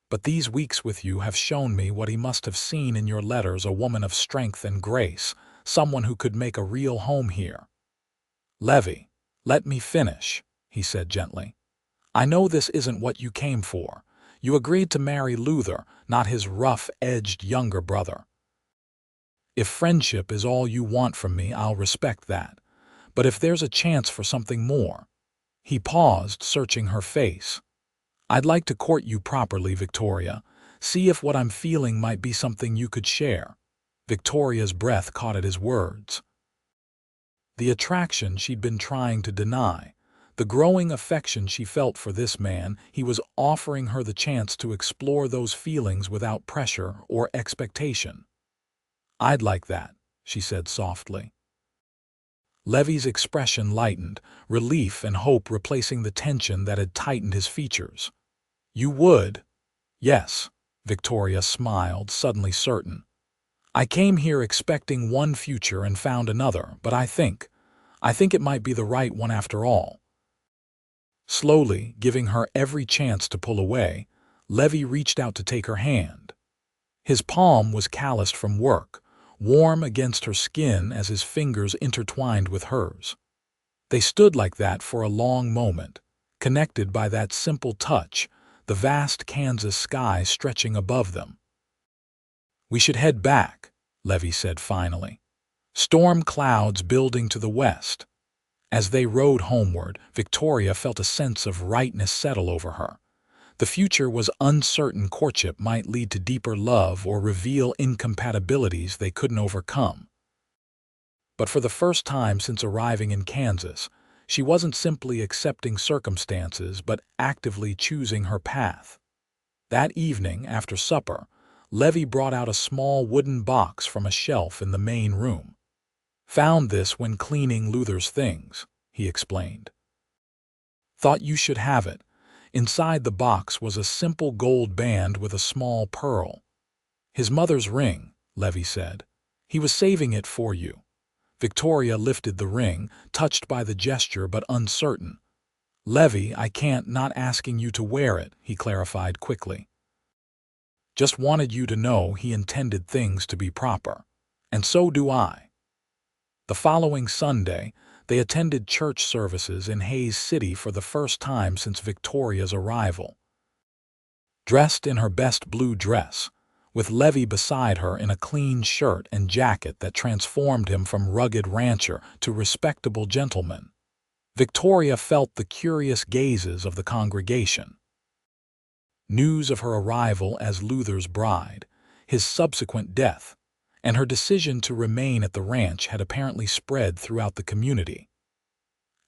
But these weeks with you have shown me what he must have seen in your letters, a woman of strength and grace, someone who could make a real home here." "Levi, let me finish," he said gently. "I know this isn't what you came for. You agreed to marry Luther, not his rough-edged younger brother. If friendship is all you want from me, I'll respect that. But if there's a chance for something more—" He paused, searching her face. "I'd like to court you properly, Victoria. See if what I'm feeling might be something you could share." Victoria's breath caught at his words. The attraction she'd been trying to deny, the growing affection she felt for this man, he was offering her the chance to explore those feelings without pressure or expectation. "I'd like that," she said softly. Levi's expression lightened, relief and hope replacing the tension that had tightened his features. "You would?" "Yes," Victoria smiled, suddenly certain. "I came here expecting one future and found another, but I think it might be the right one after all." Slowly, giving her every chance to pull away, Levi reached out to take her hand. His palm was calloused from work, warm against her skin as his fingers intertwined with hers. They stood like that for a long moment, connected by that simple touch, the vast Kansas sky stretching above them. "We should head back," Levi said finally. Storm clouds building to the west. As they rode homeward, Victoria felt a sense of rightness settle over her. The future was uncertain. Courtship might lead to deeper love or reveal incompatibilities they couldn't overcome. But for the first time since arriving in Kansas, she wasn't simply accepting circumstances but actively choosing her path. That evening, after supper, Levi brought out a small wooden box from a shelf in the main room. "Found this when cleaning Luther's things," he explained. "Thought you should have it." Inside the box was a simple gold band with a small pearl. "His mother's ring," Levi said. "He was saving it for you." Victoria lifted the ring, touched by the gesture but uncertain. "Levi, I can't, not asking you to wear it," he clarified quickly. "Just wanted you to know he intended things to be proper. And so do I." The following Sunday, they attended church services in Hays City for the first time since Victoria's arrival. Dressed in her best blue dress, with Levi beside her in a clean shirt and jacket that transformed him from rugged rancher to respectable gentleman, Victoria felt the curious gazes of the congregation. News of her arrival as Luther's bride, his subsequent death, and her decision to remain at the ranch had apparently spread throughout the community.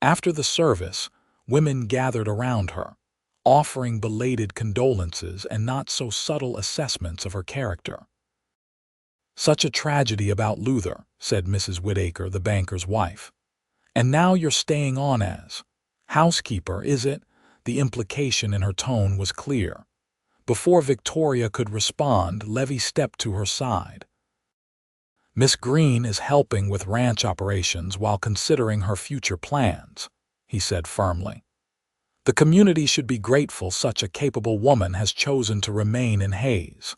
After the service, women gathered around her, offering belated condolences and not-so-subtle assessments of her character. "Such a tragedy about Luther," said Mrs. Whitaker, the banker's wife. "And now you're staying on as housekeeper, is it?" The implication in her tone was clear. Before Victoria could respond, Levi stepped to her side. "Miss Greene is helping with ranch operations while considering her future plans," he said firmly. "The community should be grateful such a capable woman has chosen to remain in Hays."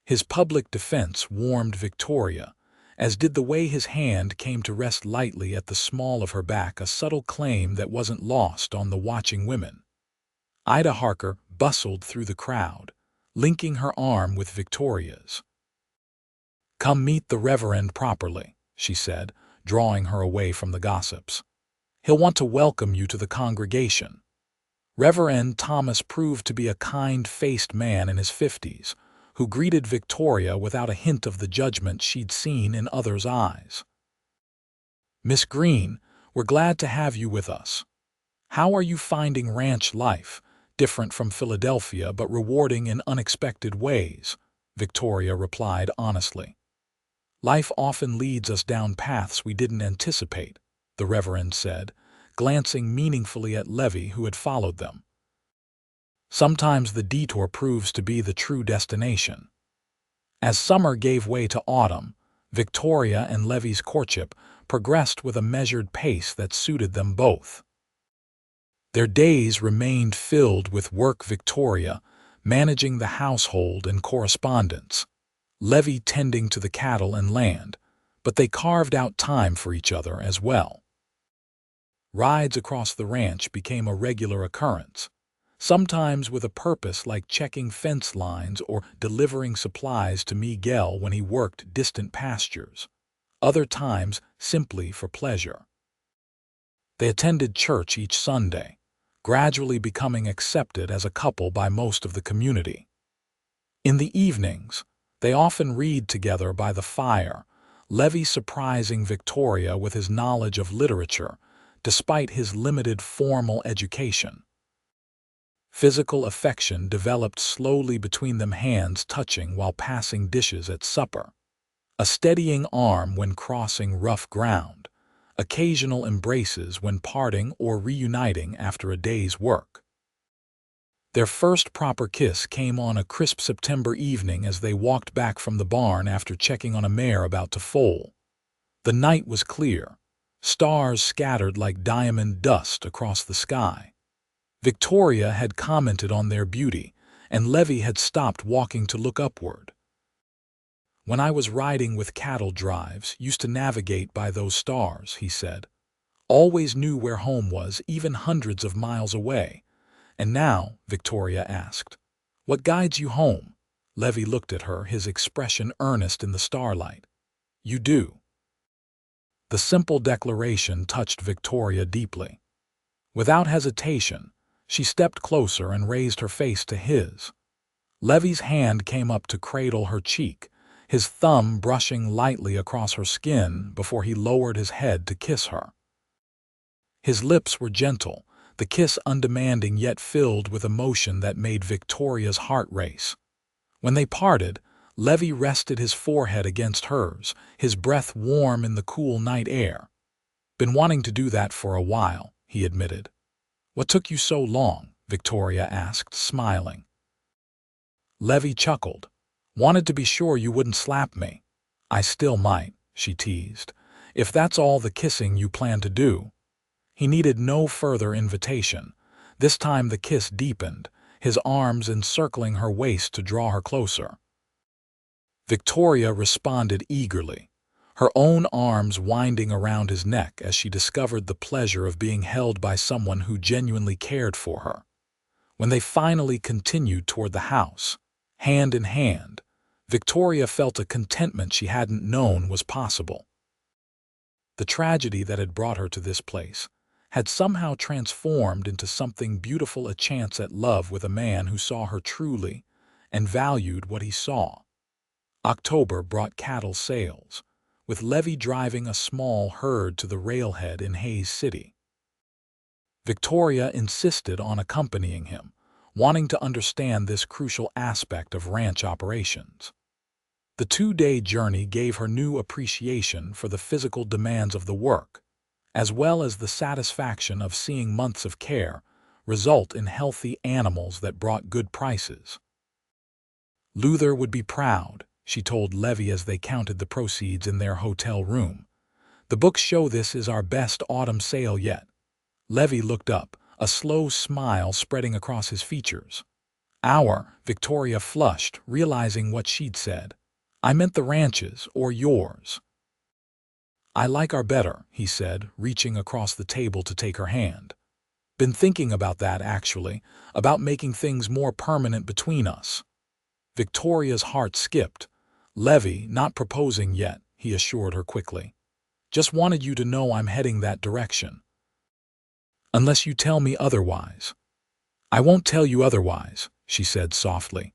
His public defense warmed Victoria, as did the way his hand came to rest lightly at the small of her back, a subtle claim that wasn't lost on the watching women. Ida Harker bustled through the crowd, linking her arm with Victoria's. "Come meet the Reverend properly," she said, drawing her away from the gossips. "He'll want to welcome you to the congregation." Reverend Thomas proved to be a kind-faced man in his 50s, who greeted Victoria without a hint of the judgment she'd seen in others' eyes. "Miss Greene, we're glad to have you with us. How are you finding ranch life, different from Philadelphia but rewarding in unexpected ways?" Victoria replied honestly. "Life often leads us down paths we didn't anticipate," the Reverend said, glancing meaningfully at Levi, who had followed them. "Sometimes the detour proves to be the true destination." As summer gave way to autumn, Victoria and Levi's courtship progressed with a measured pace that suited them both. Their days remained filled with work, Victoria managing the household and correspondence, Levi tending to the cattle and land, but they carved out time for each other as well. Rides across the ranch became a regular occurrence, sometimes with a purpose like checking fence lines or delivering supplies to Miguel when he worked distant pastures, other times simply for pleasure. They attended church each Sunday, gradually becoming accepted as a couple by most of the community. In the evenings, they often read together by the fire, Levi surprising Victoria with his knowledge of literature, despite his limited formal education. Physical affection developed slowly between them, hands touching while passing dishes at supper, a steadying arm when crossing rough ground, occasional embraces when parting or reuniting after a day's work. Their first proper kiss came on a crisp September evening as they walked back from the barn after checking on a mare about to foal. The night was clear, stars scattered like diamond dust across the sky. Victoria had commented on their beauty, and Levi had stopped walking to look upward. "When I was riding with cattle drives, used to navigate by those stars," he said. "Always knew where home was, even hundreds of miles away." "And now," Victoria asked, "what guides you home?" Levi looked at her, his expression earnest in the starlight. "You do." The simple declaration touched Victoria deeply. Without hesitation, she stepped closer and raised her face to his. Levi's hand came up to cradle her cheek, his thumb brushing lightly across her skin before he lowered his head to kiss her. His lips were gentle, the kiss undemanding yet filled with emotion that made Victoria's heart race. When they parted, Levi rested his forehead against hers, his breath warm in the cool night air. "Been wanting to do that for a while," he admitted. "What took you so long?" Victoria asked, smiling. Levi chuckled. "Wanted to be sure you wouldn't slap me." "I still might," she teased, "if that's all the kissing you plan to do." He needed no further invitation. This time the kiss deepened, his arms encircling her waist to draw her closer. Victoria responded eagerly, her own arms winding around his neck as she discovered the pleasure of being held by someone who genuinely cared for her. When they finally continued toward the house, hand in hand, Victoria felt a contentment she hadn't known was possible. The tragedy that had brought her to this place had somehow transformed into something beautiful, a chance at love with a man who saw her truly and valued what he saw. October brought cattle sales, with Levi driving a small herd to the railhead in Hayes City. Victoria insisted on accompanying him, wanting to understand this crucial aspect of ranch operations. The 2-day journey gave her new appreciation for the physical demands of the work, as well as the satisfaction of seeing months of care result in healthy animals that brought good prices. "Luther would be proud," she told Levi as they counted the proceeds in their hotel room. "The books show this is our best autumn sale yet." Levi looked up, a slow smile spreading across his features. "Our," Victoria flushed, realizing what she'd said. "I meant the ranches, or yours." "I like our better," he said, reaching across the table to take her hand. "Been thinking about that, actually, about making things more permanent between us." Victoria's heart skipped. Levi, not proposing yet, he assured her quickly. Just wanted you to know I'm heading that direction. Unless you tell me otherwise. I won't tell you otherwise, she said softly.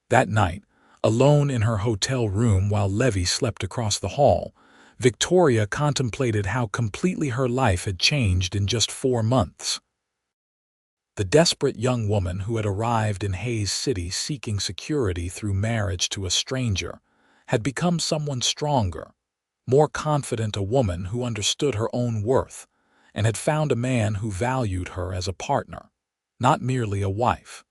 That night, alone in her hotel room while Levi slept across the hall, Victoria contemplated how completely her life had changed in just 4 months. The desperate young woman who had arrived in Hayes City seeking security through marriage to a stranger had become someone stronger, more confident, a woman who understood her own worth and had found a man who valued her as a partner, not merely a wife.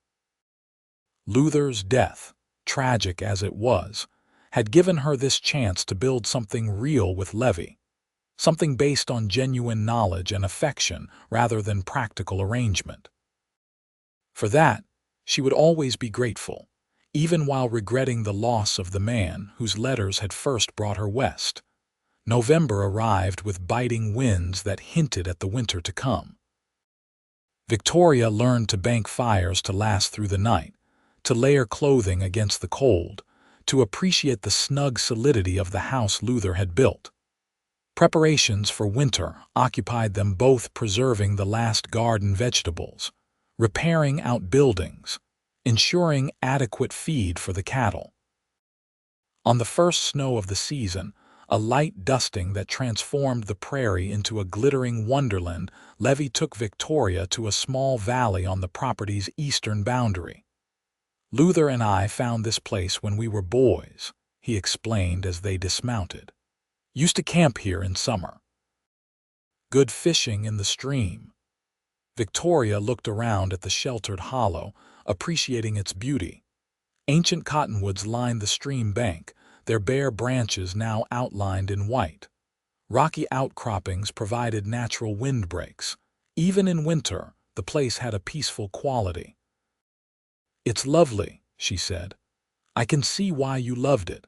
Luther's death, tragic as it was, had given her this chance to build something real with Levi, something based on genuine knowledge and affection rather than practical arrangement. For that, she would always be grateful, even while regretting the loss of the man whose letters had first brought her west. November arrived with biting winds that hinted at the winter to come. Victoria learned to bank fires to last through the night, to layer clothing against the cold, to appreciate the snug solidity of the house Luther had built. Preparations for winter occupied them both, preserving the last garden vegetables, repairing outbuildings, ensuring adequate feed for the cattle. On the first snow of the season, a light dusting that transformed the prairie into a glittering wonderland, Levi took Victoria to a small valley on the property's eastern boundary. Luther and I found this place when we were boys, he explained as they dismounted. Used to camp here in summer. Good fishing in the stream. Victoria looked around at the sheltered hollow, appreciating its beauty. Ancient cottonwoods lined the stream bank, their bare branches now outlined in white. Rocky outcroppings provided natural windbreaks. Even in winter, the place had a peaceful quality. It's lovely, she said. I can see why you loved it.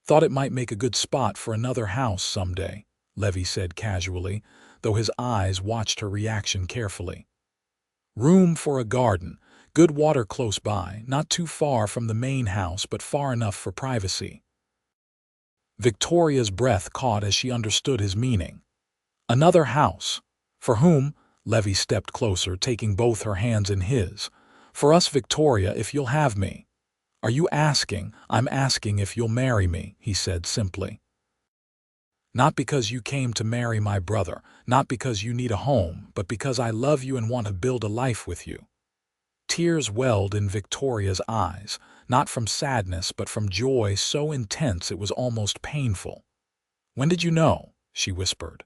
Thought it might make a good spot for another house someday, Levi said casually, though his eyes watched her reaction carefully. Room for a garden, good water close by, not too far from the main house but far enough for privacy. Victoria's breath caught as she understood his meaning. Another house. For whom? Levi stepped closer, taking both her hands in his. For us, Victoria, if you'll have me. Are you asking? I'm asking if you'll marry me, he said simply. Not because you came to marry my brother, not because you need a home, but because I love you and want to build a life with you. Tears welled in Victoria's eyes, not from sadness but from joy so intense it was almost painful. When did you know, she whispered,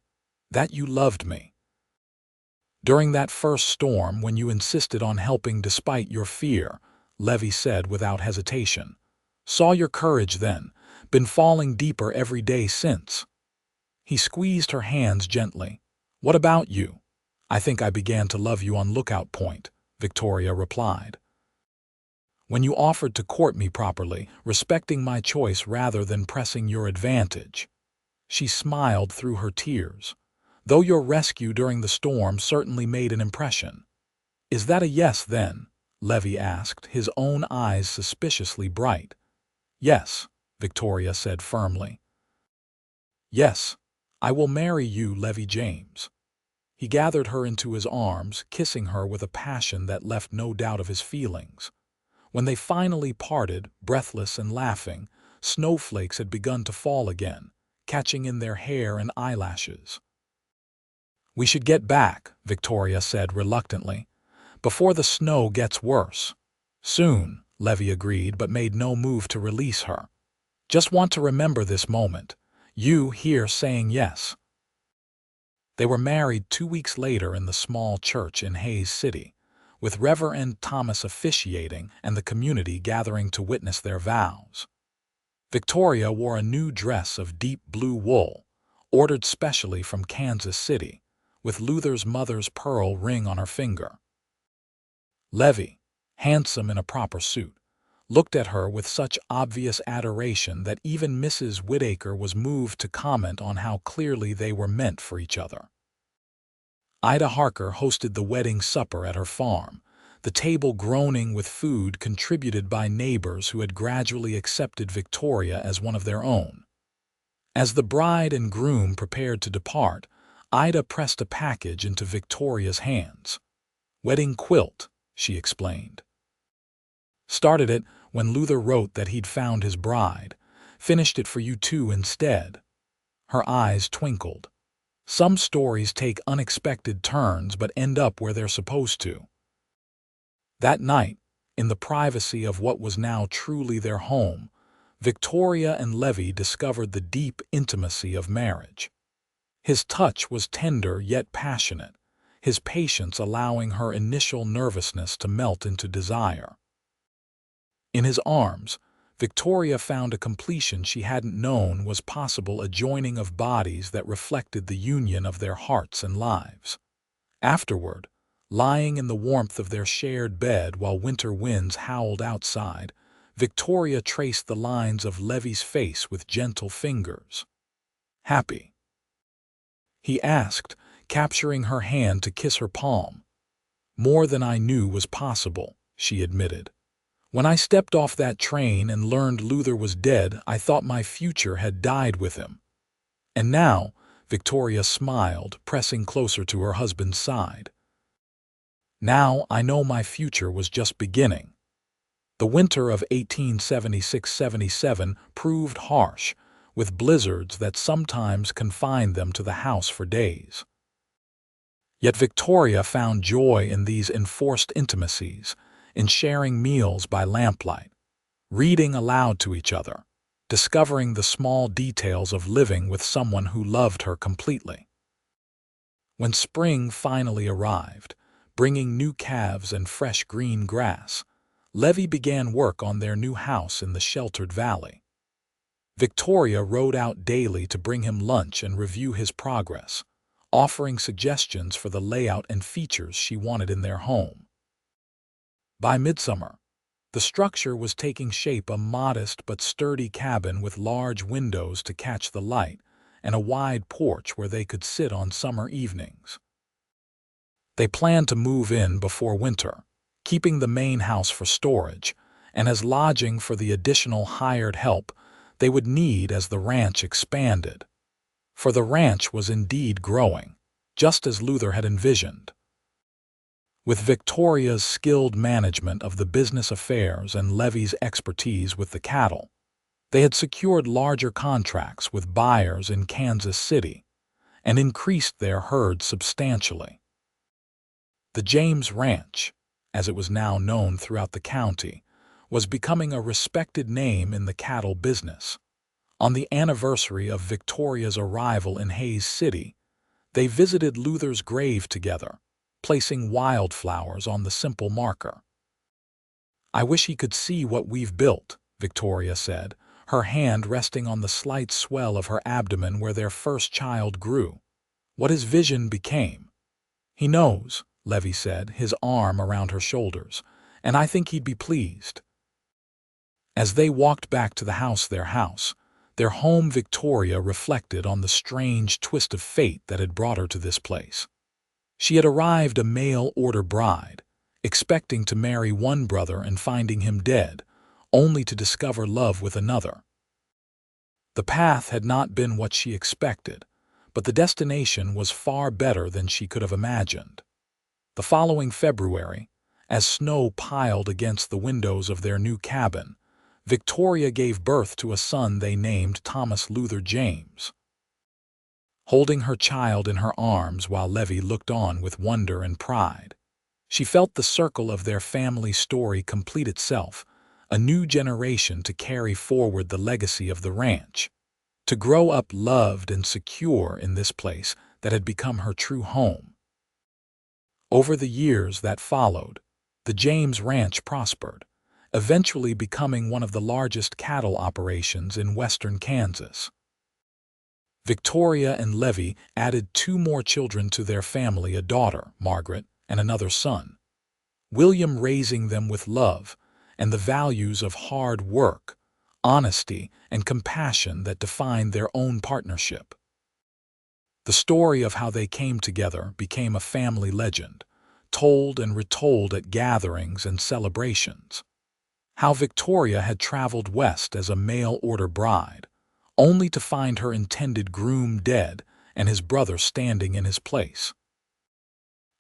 that you loved me? During that first storm when you insisted on helping despite your fear, Levi said without hesitation. Saw your courage then, been falling deeper every day since. He squeezed her hands gently. What about you? I think I began to love you on lookout point, Victoria replied. When you offered to court me properly, respecting my choice rather than pressing your advantage. She smiled through her tears. Though your rescue during the storm certainly made an impression. Is that a yes then? Levi asked, his own eyes suspiciously bright. Yes, Victoria said firmly. Yes, I will marry you, Levi James. He gathered her into his arms, kissing her with a passion that left no doubt of his feelings. When they finally parted, breathless and laughing, snowflakes had begun to fall again, catching in their hair and eyelashes. We should get back, Victoria said reluctantly, before the snow gets worse. Soon, Levi agreed but made no move to release her. Just want to remember this moment. You here saying yes. They were married 2 weeks later in the small church in Hayes City, with Reverend Thomas officiating and the community gathering to witness their vows. Victoria wore a new dress of deep blue wool, ordered specially from Kansas City, with Luther's mother's pearl ring on her finger. Levi, handsome in a proper suit, looked at her with such obvious adoration that even Mrs. Whittaker was moved to comment on how clearly they were meant for each other. Ida Harker hosted the wedding supper at her farm, the table groaning with food contributed by neighbors who had gradually accepted Victoria as one of their own. As the bride and groom prepared to depart, Ida pressed a package into Victoria's hands. "Wedding quilt," she explained. "Started it when Luther wrote that he'd found his bride. Finished it for you two instead." Her eyes twinkled. "Some stories take unexpected turns but end up where they're supposed to." That night, in the privacy of what was now truly their home, Victoria and Levi discovered the deep intimacy of marriage. His touch was tender yet passionate, his patience allowing her initial nervousness to melt into desire. In his arms, Victoria found a completion she hadn't known was possible, a joining of bodies that reflected the union of their hearts and lives. Afterward, lying in the warmth of their shared bed while winter winds howled outside, Victoria traced the lines of Levi's face with gentle fingers. "Happy?" he asked, capturing her hand to kiss her palm. "More than I knew was possible," she admitted. "When I stepped off that train and learned Luther was dead, I thought my future had died with him. And now," Victoria smiled, pressing closer to her husband's side, "now I know my future was just beginning." The winter of 1876–77 proved harsh, with blizzards that sometimes confined them to the house for days. Yet Victoria found joy in these enforced intimacies, in sharing meals by lamplight, reading aloud to each other, discovering the small details of living with someone who loved her completely. When spring finally arrived, bringing new calves and fresh green grass, Levi began work on their new house in the sheltered valley. Victoria rode out daily to bring him lunch and review his progress, offering suggestions for the layout and features she wanted in their home. By midsummer, the structure was taking shape, a modest but sturdy cabin with large windows to catch the light and a wide porch where they could sit on summer evenings. They planned to move in before winter, keeping the main house for storage and as lodging for the additional hired help they would need as the ranch expanded. For the ranch was indeed growing, just as Luther had envisioned. With Victoria's skilled management of the business affairs and Levi's expertise with the cattle, they had secured larger contracts with buyers in Kansas City and increased their herd substantially. The James Ranch, as it was now known throughout the county, was becoming a respected name in the cattle business. On the anniversary of Victoria's arrival in Hays City, they visited Luther's grave together, placing wildflowers on the simple marker. "I wish he could see what we've built," Victoria said, her hand resting on the slight swell of her abdomen where their first child grew. "What his vision became." "He knows," Levi said, his arm around her shoulders, "and I think he'd be pleased." As they walked back to the house, their home, Victoria reflected on the strange twist of fate that had brought her to this place. She had arrived a mail-order bride, expecting to marry one brother and finding him dead, only to discover love with another. The path had not been what she expected, but the destination was far better than she could have imagined. The following February, as snow piled against the windows of their new cabin, Victoria gave birth to a son they named Thomas Luther James. Holding her child in her arms while Levi looked on with wonder and pride, she felt the circle of their family story complete itself, a new generation to carry forward the legacy of the ranch, to grow up loved and secure in this place that had become her true home. Over the years that followed, the James Ranch prospered, eventually becoming one of the largest cattle operations in western Kansas. Victoria and Levi added 2 more children to their family, a daughter, Margaret, and another son, William, raising them with love and the values of hard work, honesty, and compassion that defined their own partnership. The story of how they came together became a family legend, told and retold at gatherings and celebrations. How Victoria had traveled west as a mail-order bride, only to find her intended groom dead and his brother standing in his place.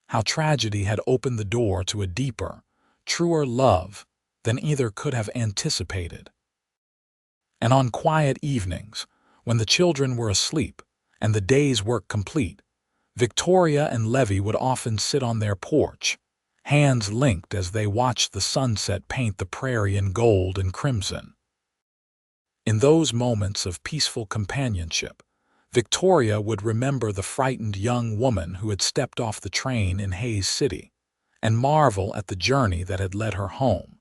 How tragedy had opened the door to a deeper, truer love than either could have anticipated. And on quiet evenings, when the children were asleep and the day's work complete, Victoria and Levi would often sit on their porch, hands linked as they watched the sunset paint the prairie in gold and crimson. In those moments of peaceful companionship, Victoria would remember the frightened young woman who had stepped off the train in Hayes City and marvel at the journey that had led her home.